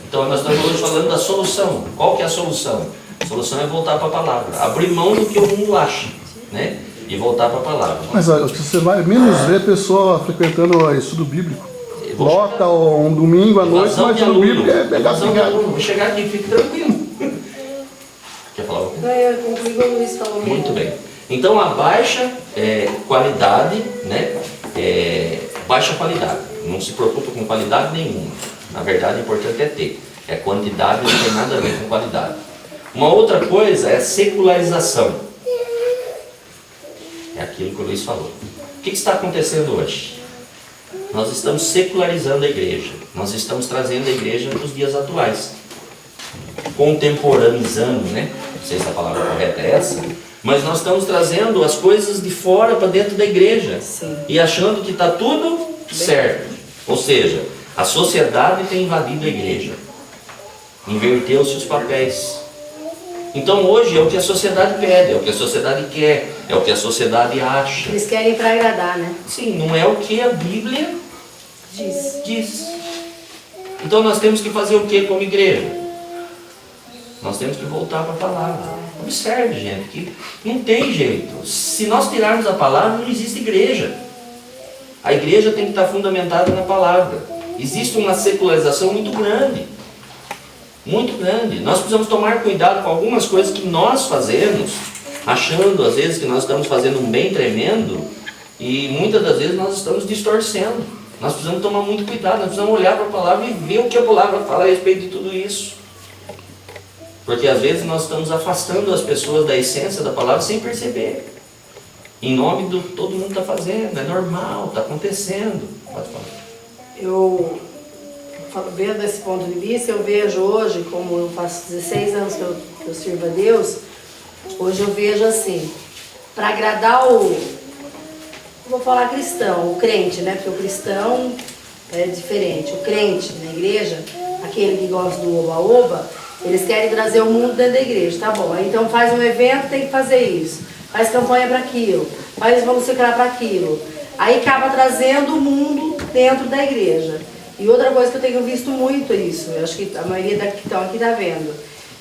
Então nós estamos hoje falando da solução. Qual que é a solução? A solução é voltar para a palavra. Abrir mão do que o mundo acha, né? E voltar para a palavra. Mas olha, você vai menos ver pessoa frequentando estudo bíblico. Lota um domingo à noite, mas estudo bíblico é pegar Vou chegar aqui, fique tranquilo. Quer falar alguma coisa? Eu concluí com o Luiz falou. Muito bem. Então a baixa qualidade, né? Baixa qualidade. Não se preocupa com qualidade nenhuma. Na verdade, o importante é ter. Quantidade não tem nada a ver com qualidade. Uma outra coisa é a secularização. É aquilo que o Luiz falou. O que está acontecendo hoje? Nós estamos secularizando a igreja. Nós estamos trazendo a igreja para os dias atuais. Contemporaneizando, né? Não sei se a palavra correta é essa. Mas nós estamos trazendo as coisas de fora para dentro da igreja. Sim. E achando que está tudo certo. Ou seja, a sociedade tem invadido a igreja. Inverteu-se os papéis. Então hoje é o que a sociedade pede, é o que a sociedade quer, é o que a sociedade acha. Eles querem para agradar, né? Sim, não é o que a Bíblia diz. Então nós temos que fazer o que como igreja? Nós temos que voltar para a palavra. Observe, gente, que não tem jeito. Se nós tirarmos a palavra, não existe igreja. A igreja tem que estar fundamentada na palavra. Existe uma secularização muito grande. Muito grande. Nós precisamos tomar cuidado com algumas coisas que nós fazemos, achando às vezes que nós estamos fazendo um bem tremendo, e muitas das vezes nós estamos distorcendo. Nós precisamos tomar muito cuidado, nós precisamos olhar para a palavra e ver o que a palavra fala a respeito de tudo isso. Porque às vezes nós estamos afastando as pessoas da essência da palavra sem perceber. Em nome do todo mundo está fazendo, é normal, está acontecendo. Pode falar. Vendo esse ponto de vista, eu vejo hoje, como eu faço 16 anos que eu sirvo a Deus, hoje eu vejo assim, para agradar vou falar cristão, o crente, né? Porque o cristão é diferente. O crente na igreja, aquele que gosta do oba-oba, eles querem trazer o mundo dentro da igreja, tá bom. Então faz um evento, tem que fazer isso. faz campanha para aquilo, faz vamos sei lá para aquilo. Aí acaba trazendo o mundo dentro da igreja. E outra coisa que eu tenho visto muito isso, eu acho que a maioria que estão aqui está vendo.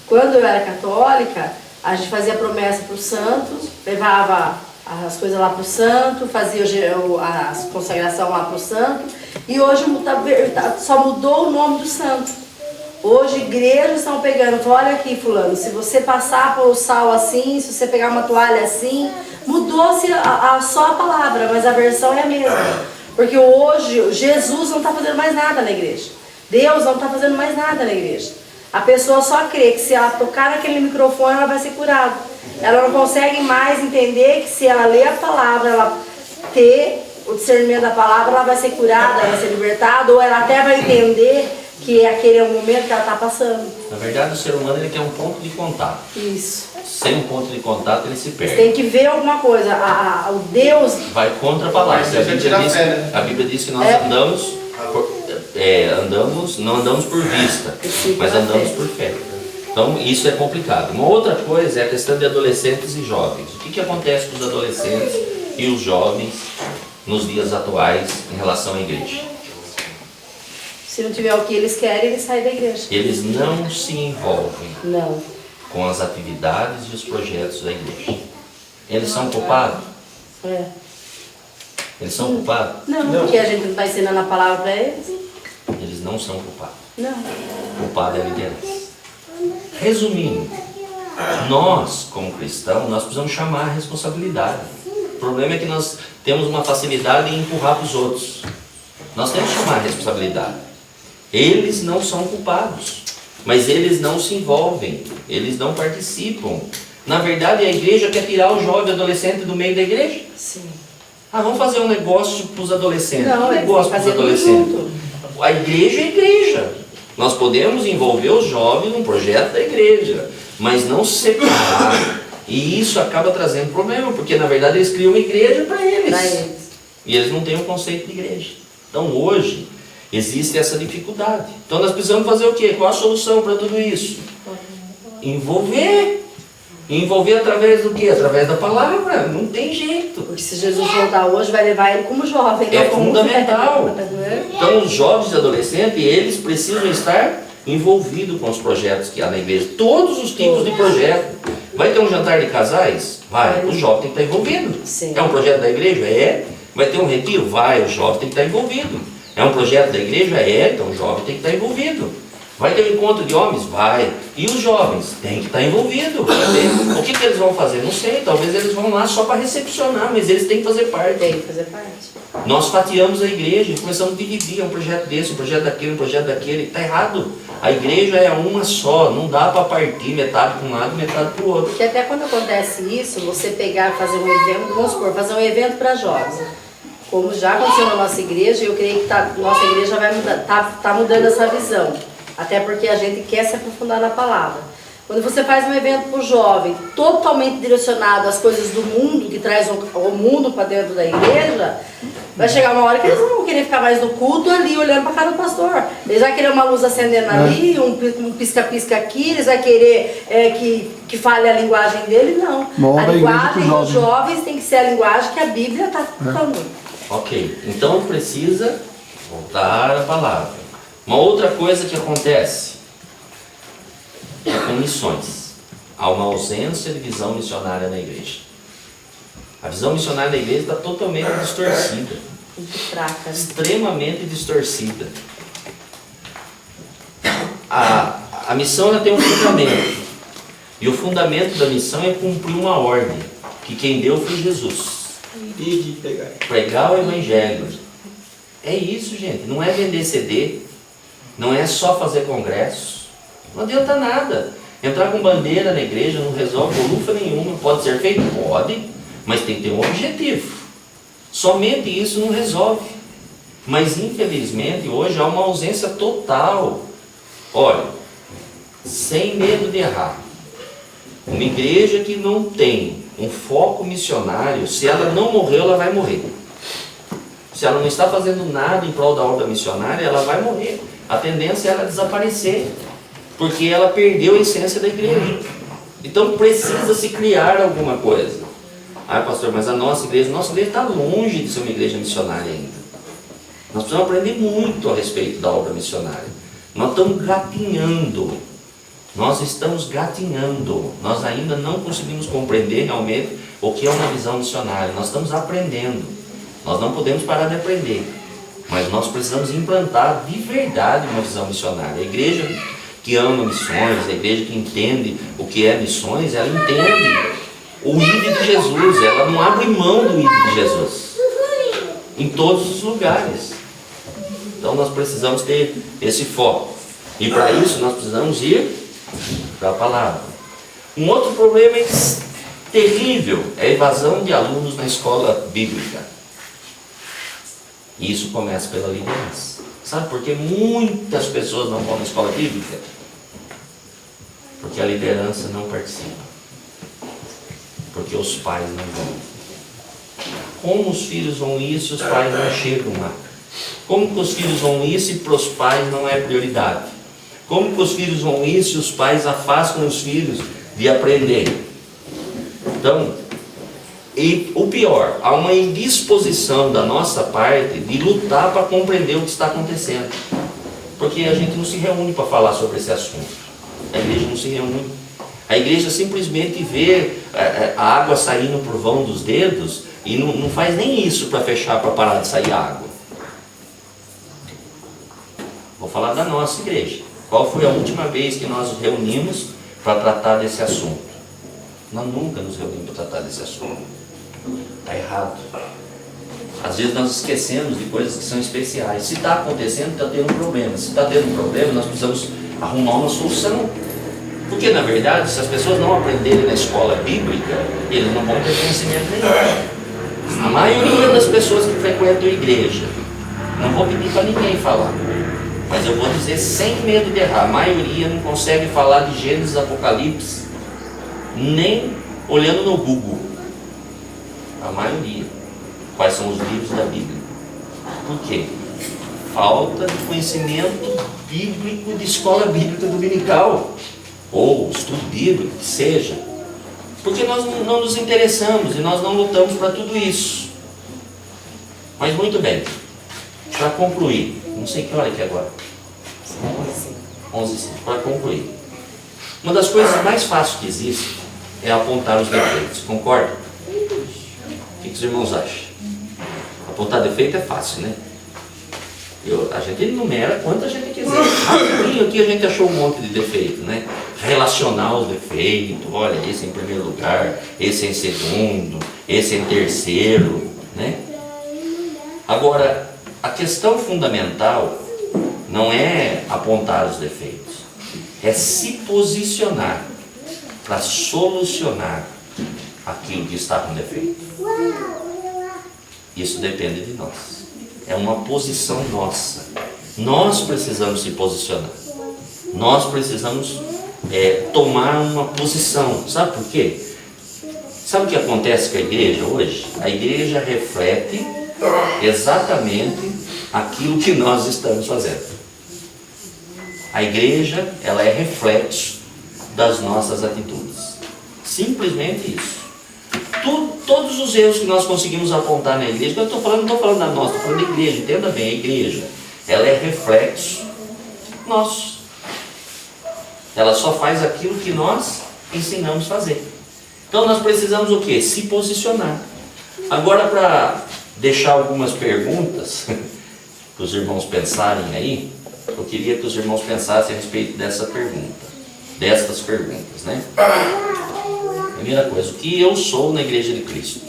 Quando eu era católica, a gente fazia promessa para os santos, levava as coisas lá para o santo, fazia a consagração lá para o santo, e hoje só mudou o nome do santo. Hoje igrejas estão pegando, olha aqui fulano, se você passar por sal assim, se você pegar uma toalha assim, mudou-se só a palavra, mas a versão é a mesma. Porque hoje Jesus não está fazendo mais nada na igreja. Deus não está fazendo mais nada na igreja. A pessoa só crê que se ela tocar naquele microfone ela vai ser curada. Ela não consegue mais entender que se ela ler a palavra, ela ter o discernimento da palavra, ela vai ser curada, ela vai ser libertada, ou ela até vai entender que aquele é o momento que ela está passando. Na verdade, o ser humano ele quer um ponto de contato. Isso. Sem um ponto de contato, ele se perde. Você tem que ver alguma coisa. O Deus... Vai contra a palavra. A Bíblia diz que nós não andamos por vista, mas andamos por fé. Então, isso é complicado. Uma outra coisa é a questão de adolescentes e jovens. O que acontece com os adolescentes e os jovens nos dias atuais em relação à igreja? Se não tiver o que eles querem, eles saem da igreja. Eles não se envolvem Não. com as atividades e os projetos da igreja. Eles são culpados? É. Eles são culpados? Não, porque a gente não está ensinando a palavra para eles. Eles não são culpados. Não. O culpado é a liderança. Resumindo, nós, como cristãos, nós precisamos chamar a responsabilidade. O problema é que nós temos uma facilidade em empurrar para os outros. Nós temos que chamar a responsabilidade. Eles não são culpados, mas eles não se envolvem, eles não participam. Na verdade, a igreja quer tirar o jovem adolescente do meio da igreja. Sim. Vamos fazer um negócio para os adolescentes. Não, que negócio para os adolescentes? A igreja é igreja. Nós podemos envolver os jovens num projeto da igreja, mas não separar. E isso acaba trazendo problema, porque na verdade eles criam uma igreja para eles. E eles não têm um conceito de igreja. Então hoje existe essa dificuldade. Então nós precisamos fazer o quê? Qual a solução para tudo isso? Envolver. Envolver através do quê? Através da palavra. Não tem jeito. Porque se Jesus voltar hoje, vai levar ele como jovem. É fundamental. Então os jovens e adolescentes, eles precisam estar envolvidos com os projetos que há na igreja. Todos os tipos de projetos. Vai ter um jantar de casais? Vai. O jovem tem que estar envolvido. Sim. É um projeto da igreja? É. Vai ter um retiro? Vai. O jovem tem que estar envolvido. É um projeto da igreja? É. Então o jovem tem que estar envolvido. Vai ter um encontro de homens? Vai. E os jovens? Tem que estar envolvido. O que eles vão fazer? Não sei. Talvez eles vão lá só para recepcionar, mas eles têm que fazer parte. Tem que fazer parte. Nós fatiamos a igreja e começamos a dividir. Um projeto desse, um projeto daquele, um projeto daquele. Está errado. A igreja é uma só. Não dá para partir metade para um lado e metade para o outro. Porque até quando acontece isso, você pegar, fazer um evento, vamos supor, fazer um evento para jovens. Como já aconteceu na nossa igreja, eu creio que nossa igreja vai mudar, tá mudando essa visão. Até porque a gente quer se aprofundar na palavra. Quando você faz um evento para o jovem, totalmente direcionado às coisas do mundo, que traz o mundo para dentro da igreja, vai chegar uma hora que eles não vão querer ficar mais no culto ali, olhando para a cara do pastor. Eles vão querer uma luz acendendo ali, um pisca-pisca aqui, eles vão querer que fale a linguagem dele, não. A linguagem dos jovens tem que ser a linguagem que a Bíblia está falando. Ok, então precisa voltar à palavra. Uma outra coisa que acontece é com missões. Há uma ausência de visão missionária na igreja. A visão missionária da igreja está totalmente distorcida. Muito fraca. Extremamente distorcida. A missão ela tem um fundamento. E o fundamento da missão é cumprir uma ordem. Que quem deu foi Jesus. Pregar o evangelho. É isso, gente. Não é vender CD. Não é só fazer congresso. Não adianta nada. Entrar com bandeira na igreja não resolve lufa nenhuma. Pode ser feito? Pode. Mas tem que ter um objetivo. Somente isso não resolve. Mas infelizmente hoje há uma ausência total. Olha, sem medo de errar. Uma igreja que não tem um foco missionário, se ela não morreu, ela vai morrer. Se ela não está fazendo nada em prol da obra missionária, ela vai morrer. A tendência é ela desaparecer, porque ela perdeu a essência da igreja. Então precisa se criar alguma coisa. Ah, pastor, mas a nossa igreja está longe de ser uma igreja missionária ainda. Nós precisamos aprender muito a respeito da obra missionária. Nós estamos gatinhando. Nós estamos gatinhando. Nós ainda não conseguimos compreender realmente o que é uma visão missionária. Nós estamos aprendendo. Nós não podemos parar de aprender. Mas nós precisamos implantar de verdade uma visão missionária. A igreja que ama missões, a igreja que entende o que é missões, ela entende o ID de Jesus. Ela não abre mão do ID de Jesus em todos os lugares. Então nós precisamos ter esse foco. E para isso nós precisamos ir para a palavra. Um outro problema terrível é a evasão de alunos na escola bíblica. E isso começa pela liderança. Sabe por que muitas pessoas não vão na escola bíblica? Porque a liderança não participa. Porque os pais não vão. Como os filhos vão isso, os pais não chegam lá. Como que os filhos vão isso e para os pais não é prioridade? Como que os filhos vão isso e os pais afastam os filhos de aprender? Então, e o pior, há uma indisposição da nossa parte de lutar para compreender o que está acontecendo. Porque a gente não se reúne para falar sobre esse assunto. A igreja não se reúne. A igreja simplesmente vê a água saindo por vão dos dedos e não faz nem isso para fechar, para parar de sair a água. Vou falar da nossa igreja. Qual foi a última vez que nós nos reunimos para tratar desse assunto? Nós nunca nos reunimos para tratar desse assunto. Está errado. Às vezes nós esquecemos de coisas que são especiais. Se está acontecendo, está tendo um problema. Se está tendo um problema, nós precisamos arrumar uma solução. Porque, na verdade, se as pessoas não aprenderem na escola bíblica, eles não vão ter conhecimento nenhum. A maioria das pessoas que frequentam a igreja, não vou pedir para ninguém falar, mas eu vou dizer sem medo de errar, a maioria não consegue falar de Gênesis, Apocalipse, nem olhando no Google. A maioria. Quais são os livros da Bíblia? Por quê? Falta de conhecimento bíblico de escola bíblica dominical, ou estudo bíblico, que seja. Porque nós não nos interessamos e nós não lutamos para tudo isso. Mas muito bem, para concluir, não sei que hora que é agora. 11h05. Para concluir, uma das coisas mais fáceis que existe é apontar os defeitos, concorda? O que os irmãos acham? Apontar defeito é fácil, né? A gente enumera quanto a gente quiser. Rapidinho aqui a gente achou um monte de defeito, né? Relacionar os defeitos, olha, esse em primeiro lugar, esse em segundo, esse em terceiro, né? Agora, a questão fundamental não é apontar os defeitos, é se posicionar para solucionar aquilo que está com defeito. Isso depende de nós. É uma posição nossa. Nós precisamos se posicionar. Nós precisamos tomar uma posição. Sabe por quê? Sabe o que acontece com a igreja hoje? A igreja reflete exatamente aquilo que nós estamos fazendo. A igreja, ela é reflexo das nossas atitudes. Simplesmente isso. Todos os erros que nós conseguimos apontar na igreja, eu não estou falando da nossa, estou falando da igreja, entenda bem, a igreja, ela é reflexo nosso. Ela só faz aquilo que nós ensinamos a fazer. Então nós precisamos o quê? Se posicionar. Agora, para deixar algumas perguntas para os irmãos pensarem aí, eu queria que os irmãos pensassem a respeito destas perguntas, né? Primeira coisa, o que eu sou na Igreja de Cristo?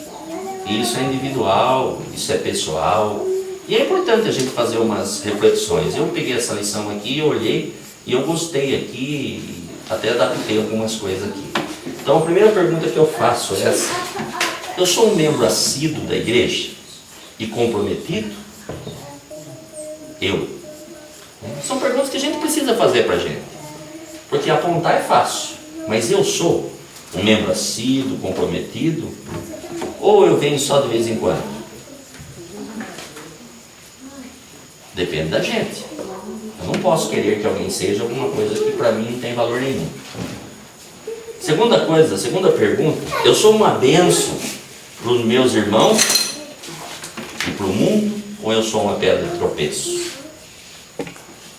Isso é individual, isso é pessoal, e é importante a gente fazer umas reflexões. Eu peguei essa lição aqui, eu olhei e eu gostei aqui, e até adaptei algumas coisas aqui. Então a primeira pergunta que eu faço é essa: eu sou um membro assíduo da igreja e comprometido? São perguntas que a gente precisa fazer para a gente, porque apontar é fácil, mas eu sou um membro assíduo, comprometido, ou eu venho só de vez em quando? Depende da gente. Eu não posso querer que alguém seja alguma coisa que para mim não tem valor nenhum. Segunda pergunta, eu sou uma bênção para os meus irmãos e para o mundo, ou eu sou uma pedra de tropeço?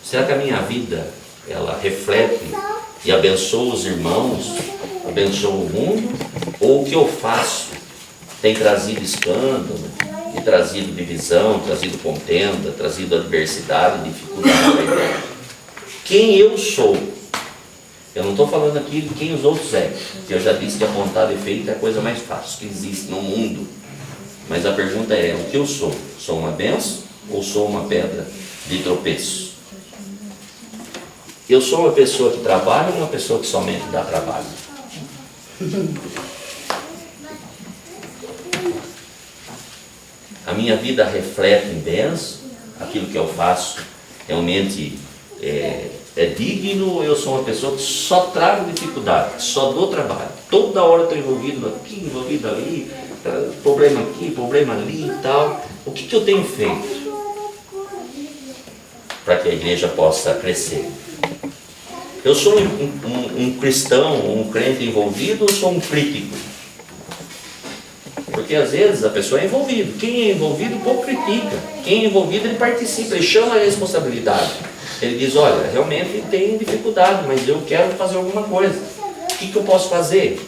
Será que a minha vida, ela reflete e abençoa os irmãos, abençoa o mundo, ou o que eu faço tem trazido escândalo, tem trazido divisão, trazido contenda, trazido adversidade, dificuldade para a igreja? Quem eu sou? Eu não estou falando aqui de quem os outros é, porque eu já disse que apontar defeito é a coisa mais fácil que existe no mundo. Mas a pergunta é, o que eu sou? Sou uma bênção ou sou uma pedra de tropeço? Eu sou uma pessoa que trabalha ou uma pessoa que somente dá trabalho? A minha vida reflete em bênção, aquilo que eu faço realmente é digno, ou eu sou uma pessoa que só trago dificuldade, só dou trabalho? Toda hora estou envolvido aqui, envolvido ali, problema aqui, problema ali e tal. O que eu tenho feito para que a igreja possa crescer? Eu sou um cristão, um crente envolvido, ou sou um crítico? Porque às vezes a pessoa é envolvida. Quem é envolvido pouco critica. Quem é envolvido, ele participa, ele chama a responsabilidade. Ele diz, olha, realmente tem dificuldade, mas eu quero fazer alguma coisa. O que eu posso fazer?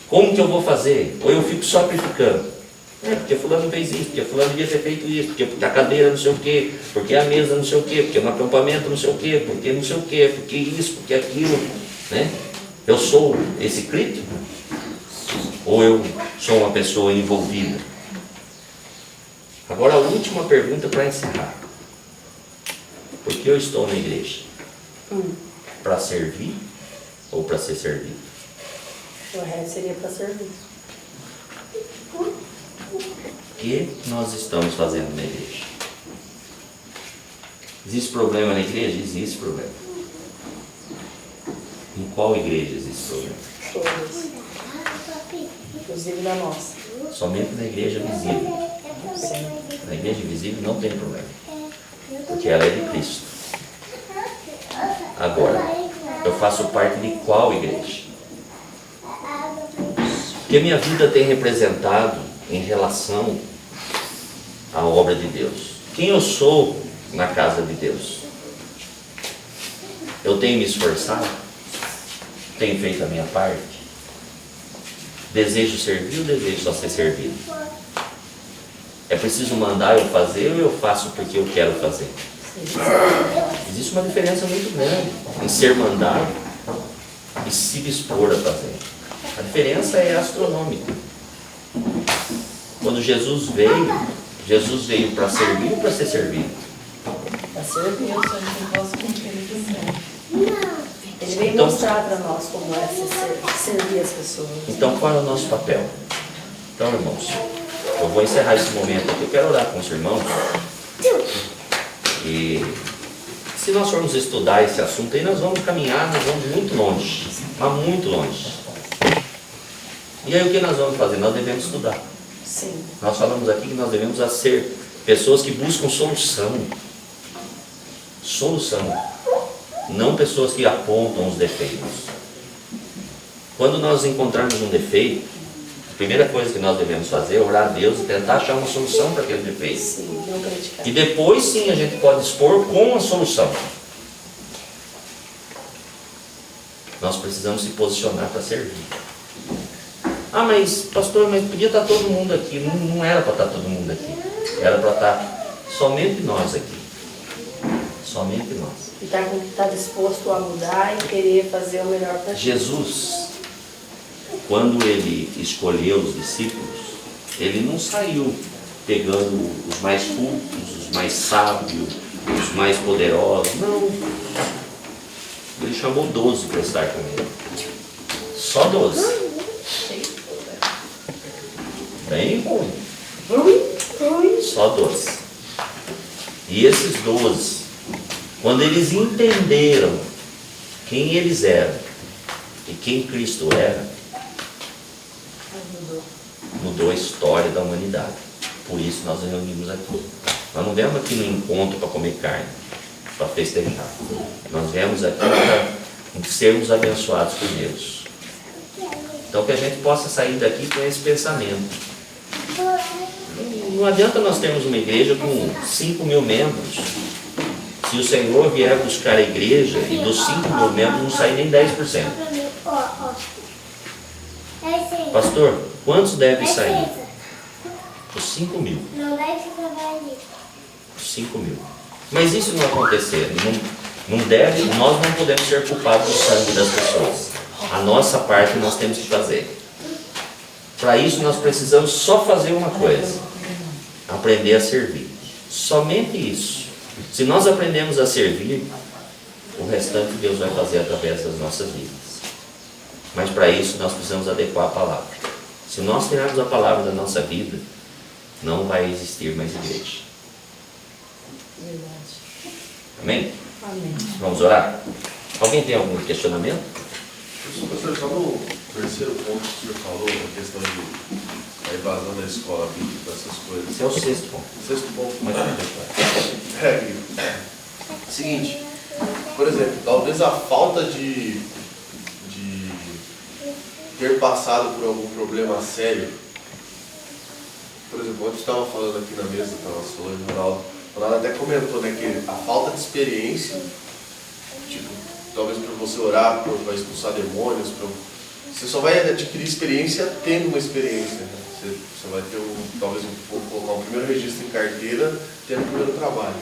Como que eu vou fazer? Ou eu fico só criticando? Porque fulano fez isso, porque fulano devia ter feito isso, porque a cadeira não sei o quê, porque a mesa não sei o quê, porque no acampamento não sei o quê, porque não sei o quê, porque isso, porque aquilo, né? Eu sou esse crítico? Ou eu sou uma pessoa envolvida? Agora a última pergunta para encerrar. Por que eu estou na igreja? Para servir ou para ser servido? O resto seria para servir. O que nós estamos fazendo na igreja? Existe problema na igreja? Existe problema. Em qual igreja existe problema? Todas. Inclusive na nossa. Somente na igreja visível. Sim. Na igreja invisível não tem problema, porque ela é de Cristo. Agora, eu faço parte de qual igreja? Que minha vida tem representado em relação à obra de Deus. Quem eu sou na casa de Deus? Eu tenho me esforçado? Tenho feito a minha parte? Desejo servir ou desejo só ser servido? É preciso mandar eu fazer ou eu faço porque eu quero fazer? Existe uma diferença muito grande em ser mandado e se dispor a fazer. A diferença é astronômica. Quando Jesus veio para servir ou para ser servido? Para servir, eu só não posso cumprir o Ele veio mostrar para nós como é servir as pessoas. Então qual é o nosso papel? Então, irmãos, eu vou encerrar esse momento aqui. Eu quero orar com os irmãos. E se nós formos estudar esse assunto aí, nós vamos caminhar, nós vamos muito longe. Mas muito longe. E aí o que nós vamos fazer? Nós devemos estudar. Sim. Nós falamos aqui que nós devemos ser pessoas que buscam solução. Solução. Não pessoas que apontam os defeitos. Quando nós encontrarmos um defeito, a primeira coisa que nós devemos fazer é orar a Deus e tentar achar uma solução para aquele defeito. Sim, não criticar. E depois sim a gente pode expor com a solução. Nós precisamos se posicionar para servir. Ah, mas pastor, mas podia estar todo mundo aqui. Não era para estar todo mundo aqui. Era para estar somente nós aqui. Somente nós. E está disposto a mudar e querer fazer o melhor para Jesus, quando ele escolheu os discípulos, ele não saiu pegando os mais cultos, os mais sábios, os mais poderosos. Não. Ele chamou 12 para estar com ele. Só 12. Bem ruim. Só 12. E esses 12, quando eles entenderam quem eles eram e quem Cristo era, mudou a história da humanidade. Por isso nós nos reunimos aqui. Nós não viemos aqui no encontro para comer carne, para festejar. Nós viemos aqui para sermos abençoados por Deus. Então que a gente possa sair daqui com esse pensamento. não adianta nós termos uma igreja com 5 mil membros. Se o Senhor vier buscar a igreja e dos 5 mil membros não sair nem 10%. Pastor, quantos devem sair? Os 5 mil. Os 5 mil. Mas isso não acontecer, não deve, nós não podemos ser culpados do sangue das pessoas. A nossa parte nós temos que fazer. Para isso nós precisamos só fazer uma coisa: aprender a servir. Somente isso. Se nós aprendemos a servir, o restante Deus vai fazer através das nossas vidas. Mas para isso nós precisamos adequar a palavra. Se nós tirarmos a palavra da nossa vida, não vai existir mais igreja. Amém? Amém. Vamos orar? Alguém tem algum questionamento? Professor, só no terceiro ponto que o senhor falou, a questão da evasão da escola bíblica, essas coisas. Esse é o sexto ponto. Sexto ponto. Mas Seguinte, por exemplo, talvez a falta de ter passado por algum problema sério. Por exemplo, ontem estava falando aqui na mesa, estava falando em Ronaldo, o Ronaldo até comentou, né, que a falta de experiência, tipo, talvez para você orar, para expulsar demônios, você só vai adquirir experiência tendo uma experiência, né? Você vai ter talvez colocar um primeiro registro em carteira, tendo o primeiro trabalho.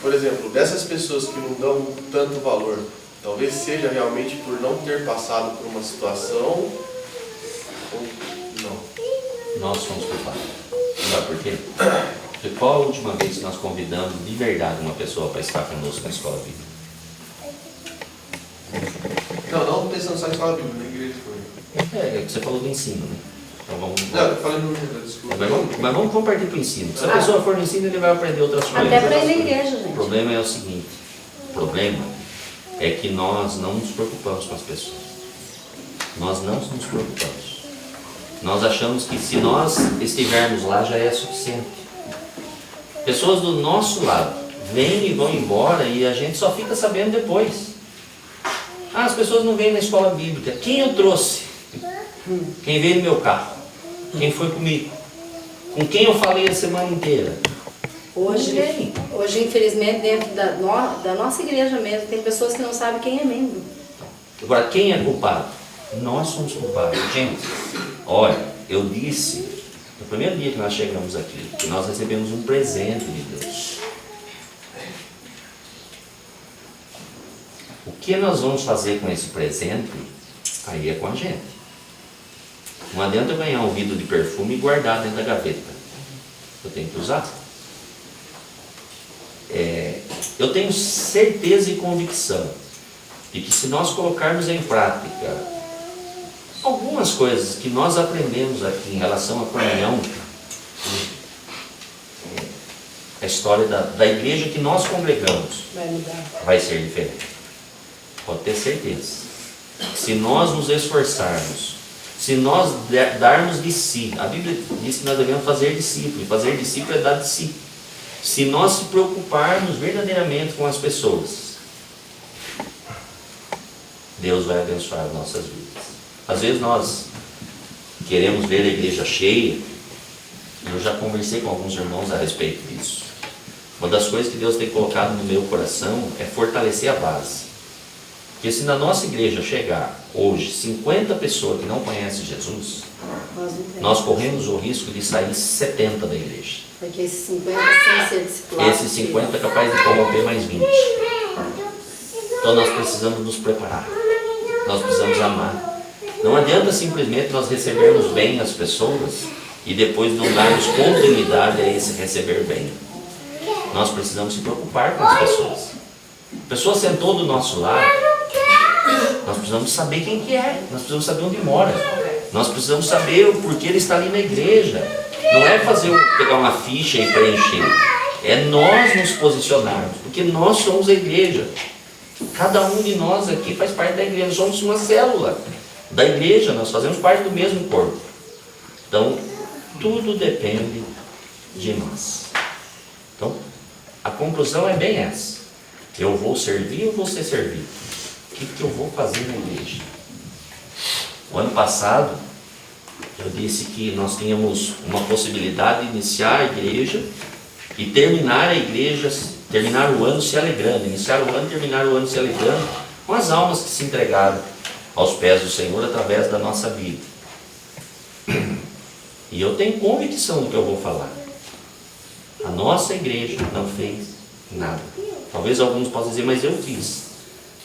Por exemplo, dessas pessoas que não dão tanto valor, talvez seja realmente por não ter passado por uma situação ou não. Nós somos culpados. Sabe por quê? Porque qual a última vez que nós convidamos de verdade uma pessoa para estar conosco na escola bíblica? Não pensando só em escola bíblica, na igreja também. É que você falou do ensino, né? Então vamos... Não, eu falei no desculpa. Mas vamos partir para o ensino. Se a pessoa for no ensino, ele vai aprender outras coisas. Até para ir na igreja, gente. O problema é o seguinte: o problema é que nós não nos preocupamos com as pessoas. Nós não nos preocupamos. Nós achamos que se nós estivermos lá já é suficiente. Pessoas do nosso lado vêm e vão embora e a gente só fica sabendo depois. Ah, as pessoas não vêm na escola bíblica. Quem eu trouxe? Quem veio no meu carro? Quem foi comigo? Com quem eu falei a semana inteira? Hoje, infelizmente, dentro da nossa igreja mesmo, tem pessoas que não sabem quem é membro. Agora, quem é culpado? Nós somos culpados. Gente, olha, eu disse no primeiro dia que nós chegamos aqui, que nós recebemos um presente de Deus. O que nós vamos fazer com esse presente, aí é com a gente. Não adianta eu ganhar um vidro de perfume e guardar dentro da gaveta. Eu tenho que usar. Eu tenho certeza e convicção de que se nós colocarmos em prática algumas coisas que nós aprendemos aqui em relação à comunhão, a história da igreja que nós congregamos vai ser diferente. Pode ter certeza. Se nós nos esforçarmos, se nós darmos de si, a Bíblia diz que nós devemos fazer discípulo, e fazer discípulo é dar de si. Se nós se preocuparmos verdadeiramente com as pessoas, Deus vai abençoar as nossas vidas. Às vezes nós queremos ver a igreja cheia, e eu já conversei com alguns irmãos a respeito disso. Uma das coisas que Deus tem colocado no meu coração é fortalecer a base. Porque se na nossa igreja chegar hoje 50 pessoas que não conhecem Jesus, nós corremos o risco de sair 70 da igreja. Porque esses 50 sem ser discipulados. Esses 50 é capaz de corromper mais 20. Então nós precisamos nos preparar. Nós precisamos amar. Não adianta simplesmente nós recebermos bem as pessoas e depois não darmos continuidade a esse receber bem. Nós precisamos se preocupar com as pessoas. A pessoa sentou do nosso lado, nós precisamos saber quem que é, nós precisamos saber onde mora, nós precisamos saber o porquê ele está ali na igreja. Não é pegar uma ficha e preencher, é nós nos posicionarmos, porque nós somos a igreja. Cada um de nós aqui faz parte da igreja, somos uma célula da igreja, nós fazemos parte do mesmo corpo. Então, tudo depende de nós. Então, a conclusão é bem essa: eu vou servir ou vou ser servido? O que eu vou fazer na igreja? O ano passado, Eu disse que nós tínhamos uma possibilidade de iniciar a igreja e terminar a igreja, terminar o ano se alegrando, iniciar o ano e terminar o ano se alegrando com as almas que se entregaram aos pés do Senhor através da nossa vida. E eu tenho convicção do que eu vou falar. A nossa igreja não fez nada. Talvez alguns possam dizer, mas eu fiz.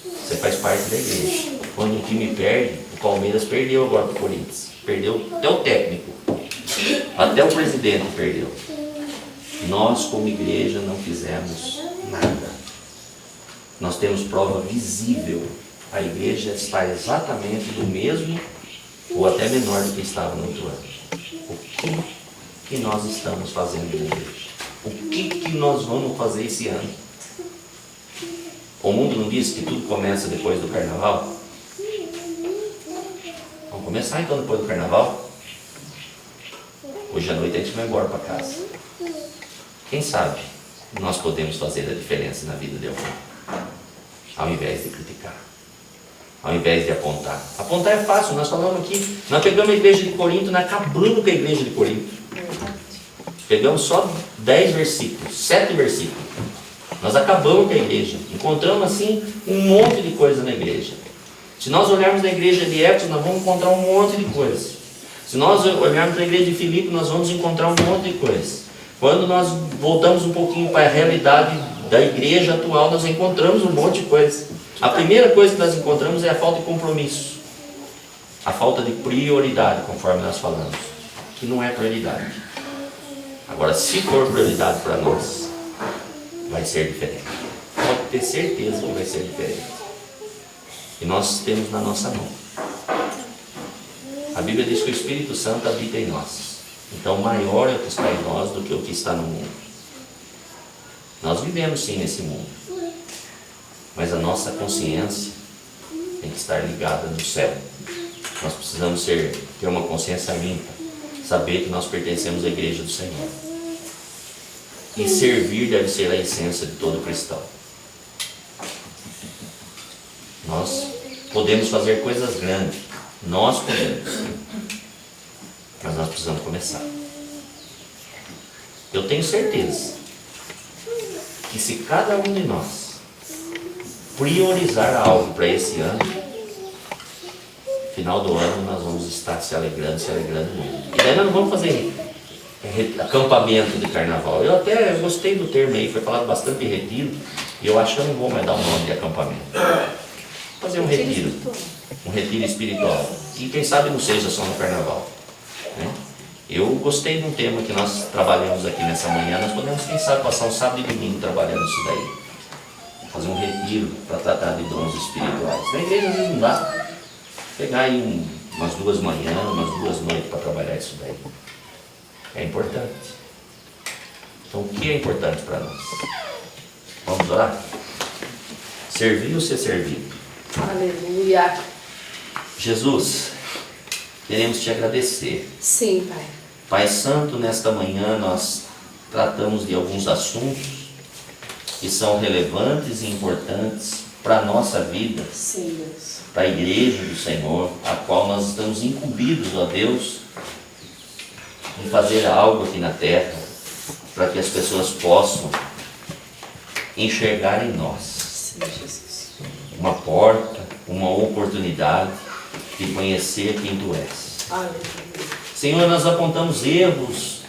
Você faz parte da igreja. Quando um time perde, o Palmeiras perdeu agora para o Corinthians. Perdeu até o técnico. Até o presidente perdeu. Nós, como igreja, não fizemos nada. Nós temos prova visível. A igreja está exatamente do mesmo ou até menor do que estava no outro ano. O que nós estamos fazendo na igreja? O que nós vamos fazer esse ano? O mundo não diz que tudo começa depois do carnaval? Vamos começar então depois do carnaval? Hoje à noite a gente vai embora para casa. Quem sabe nós podemos fazer a diferença na vida de alguém, ao invés de criticar, ao invés de apontar. Apontar é fácil, nós falamos aqui, nós pegamos a igreja de Corinto, nós acabamos com a igreja de Corinto. Pegamos só 10 versículos, 7 versículos. Nós acabamos com a igreja. Encontramos assim um monte de coisa na igreja. Se nós olharmos na igreja de Éfeso, nós vamos encontrar um monte de coisa. Se nós olharmos na igreja de Filipe, nós vamos encontrar um monte de coisa. Quando nós voltamos um pouquinho para a realidade da igreja atual, nós encontramos um monte de coisa. A primeira coisa que nós encontramos é a falta de compromisso. A falta de prioridade, conforme nós falamos. Que não é prioridade. Agora, se for prioridade para nós, vai ser diferente. Pode ter certeza que vai ser diferente. E nós temos na nossa mão. A Bíblia diz que o Espírito Santo habita em nós. Então, maior é o que está em nós do que o que está no mundo. Nós vivemos sim nesse mundo. Mas a nossa consciência tem que estar ligada no céu. Nós precisamos ter uma consciência limpa. Saber que nós pertencemos à igreja do Senhor. E servir deve ser a essência de todo cristão. Nós podemos fazer coisas grandes. Nós podemos. Mas nós precisamos começar. Eu tenho certeza que se cada um de nós priorizar algo para esse ano, no final do ano nós vamos estar se alegrando muito. E daí nós não vamos fazer acampamento de carnaval. Eu até gostei do termo aí, foi falado bastante de retiro, e eu acho que eu não vou mais dar o nome de acampamento. Fazer um retiro espiritual. E quem sabe não seja só no carnaval. Né? Eu gostei de um tema que nós trabalhamos aqui nessa manhã. Nós podemos, quem sabe, passar um sábado e domingo trabalhando isso daí. Fazer um retiro para tratar de dons espirituais. Na igreja às vezes não dá. Pegar aí umas 2 manhãs, umas 2 noites para trabalhar isso daí. É importante. Então o que é importante para nós? Vamos orar? Servir ou ser servido? Aleluia. Jesus, queremos te agradecer. Sim, Pai. Pai Santo, nesta manhã nós tratamos de alguns assuntos que são relevantes e importantes para a nossa vida. Sim, Deus. Para a igreja do Senhor, a qual nós estamos incumbidos, ó Deus, em fazer algo aqui na terra, para que as pessoas possam enxergar em nós Sim, Jesus. uma porta, uma oportunidade de conhecer quem Tu és. Aleluia. Senhor, nós apontamos erros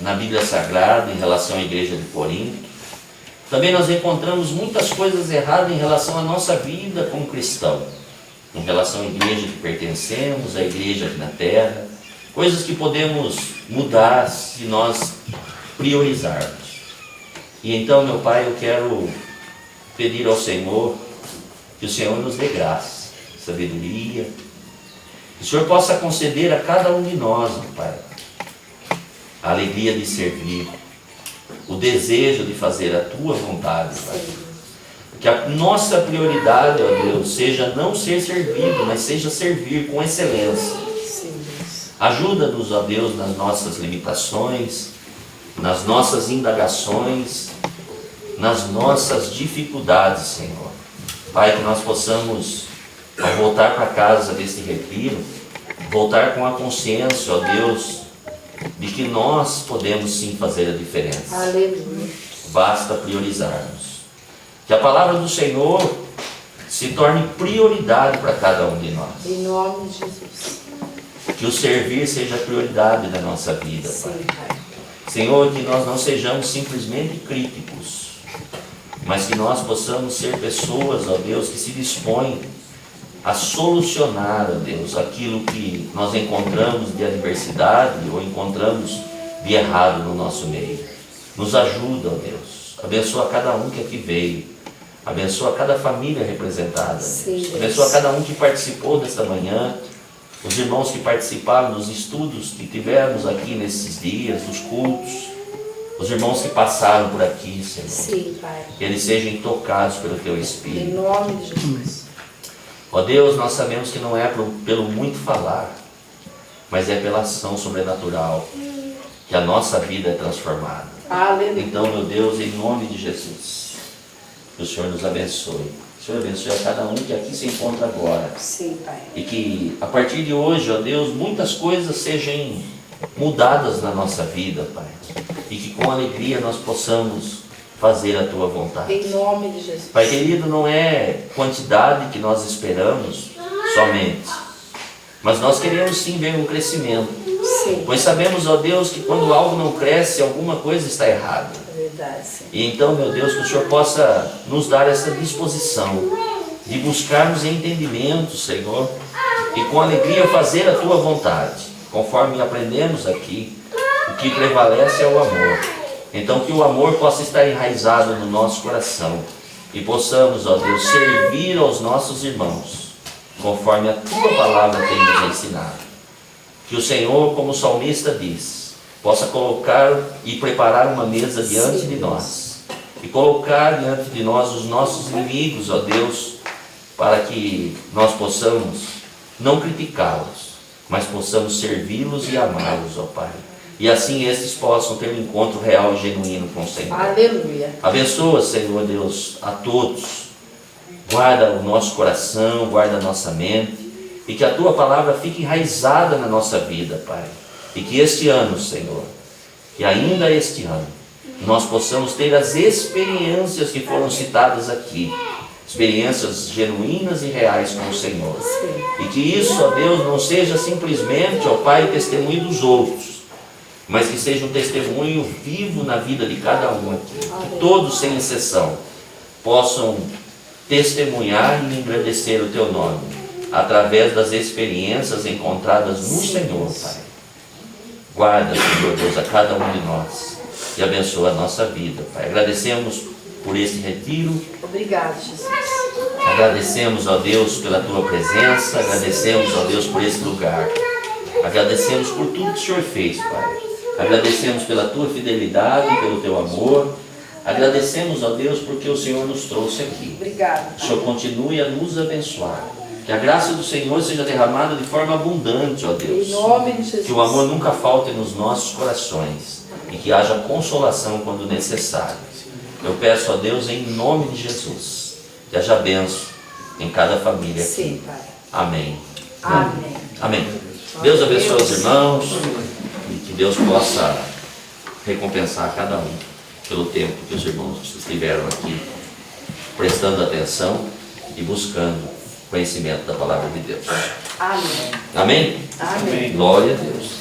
na Bíblia Sagrada em relação à igreja de Corinto. Também nós encontramos muitas coisas erradas em relação à nossa vida como cristão, em relação à igreja que pertencemos, à igreja aqui na terra, coisas que podemos mudar se nós priorizarmos. E então, meu Pai, eu quero pedir ao Senhor que o Senhor nos dê graça, sabedoria, que o Senhor possa conceder a cada um de nós, meu Pai, a alegria de servir, o desejo de fazer a Tua vontade, Pai. Que a nossa prioridade, ó Deus, seja não ser servido, mas seja servir com excelência. Ajuda-nos, ó Deus, nas nossas limitações, nas nossas indagações, nas nossas dificuldades, Senhor. Pai, que nós possamos, ao voltar para casa deste retiro, voltar com a consciência, ó Deus, de que nós podemos sim fazer a diferença. Aleluia. Basta priorizarmos. Que a palavra do Senhor se torne prioridade para cada um de nós. Em nome de Jesus. Que o servir seja prioridade da nossa vida, Pai. Sim, Pai. Senhor, que nós não sejamos simplesmente críticos, mas que nós possamos ser pessoas, ó Deus, que se dispõem a solucionar, ó Deus, aquilo que nós encontramos de adversidade ou encontramos de errado no nosso meio. Nos ajuda, ó Deus. Abençoa cada um que aqui veio. Abençoa cada família representada. Sim, abençoa cada um que participou desta manhã. Os irmãos que participaram dos estudos que tivemos aqui nesses dias, dos cultos. Os irmãos que passaram por aqui, Senhor. Sim, Pai. Que eles sejam tocados pelo Teu Em Espírito. nome de Jesus. Ó Deus, nós sabemos que não é pelo muito falar, mas é pela ação sobrenatural que a nossa vida é transformada. Aleluia. Então, meu Deus, em nome de Jesus, que o Senhor nos abençoe. O Senhor abençoe a cada um que aqui se encontra agora. Sim, Pai. E que a partir de hoje, ó Deus, muitas coisas sejam mudadas na nossa vida, Pai. E que com alegria nós possamos fazer a Tua vontade. Em nome de Jesus. Pai querido, não é quantidade que nós esperamos somente, mas nós queremos sim ver um crescimento. Sim. Pois sabemos, ó Deus, que quando algo não cresce, alguma coisa está errada. É verdade, sim. E então, meu Deus, que o Senhor possa nos dar essa disposição de buscarmos entendimento, Senhor, e com alegria fazer a Tua vontade. Conforme aprendemos aqui, o que prevalece é o amor. Então que o amor possa estar enraizado no nosso coração e possamos, ó Deus, servir aos nossos irmãos, conforme a Tua palavra tem nos ensinado. Que o Senhor, como o salmista diz, possa colocar e preparar uma mesa diante de nós e colocar diante de nós os nossos inimigos, ó Deus, para que nós possamos não criticá-los, mas possamos servi-los e amá-los, ó Pai. E assim estes possam ter um encontro real e genuíno com o Senhor. Aleluia. Abençoa, Senhor Deus, a todos. Guarda o nosso coração, guarda a nossa mente. E que a Tua palavra fique enraizada na nossa vida, Pai. E que este ano, Senhor, e ainda este ano, nós possamos ter as experiências que foram citadas aqui. Experiências genuínas e reais com o Senhor. E que isso, ó Deus, não seja simplesmente, ó Pai, testemunho dos outros, mas que seja um testemunho vivo na vida de cada um aqui. Que todos, sem exceção, possam testemunhar e engrandecer o Teu nome, através das experiências encontradas no Senhor, Pai. Guarda, Senhor Deus, a cada um de nós e abençoa a nossa vida, Pai. Agradecemos por esse retiro. Obrigado, Jesus. Agradecemos, ó Deus, pela Tua presença. Agradecemos, ó Deus, por esse lugar. Agradecemos por tudo que o Senhor fez, Pai. Agradecemos pela Tua fidelidade, pelo Teu amor. Agradecemos, ó Deus, porque o Senhor nos trouxe aqui. Obrigado. O Senhor continue a nos abençoar. Que a graça do Senhor seja derramada de forma abundante, ó Deus. Em nome de Jesus. Que o amor nunca falte nos nossos corações. E que haja consolação quando necessário. Eu peço a Deus em nome de Jesus. Que haja bênção em cada família aqui. Sim, Pai. Amém. Amém. Amém. Deus abençoe os irmãos. E que Deus possa recompensar cada um pelo tempo que os irmãos estiveram aqui, prestando atenção e buscando conhecimento da palavra de Deus. Amém. Amém? Amém. Glória a Deus.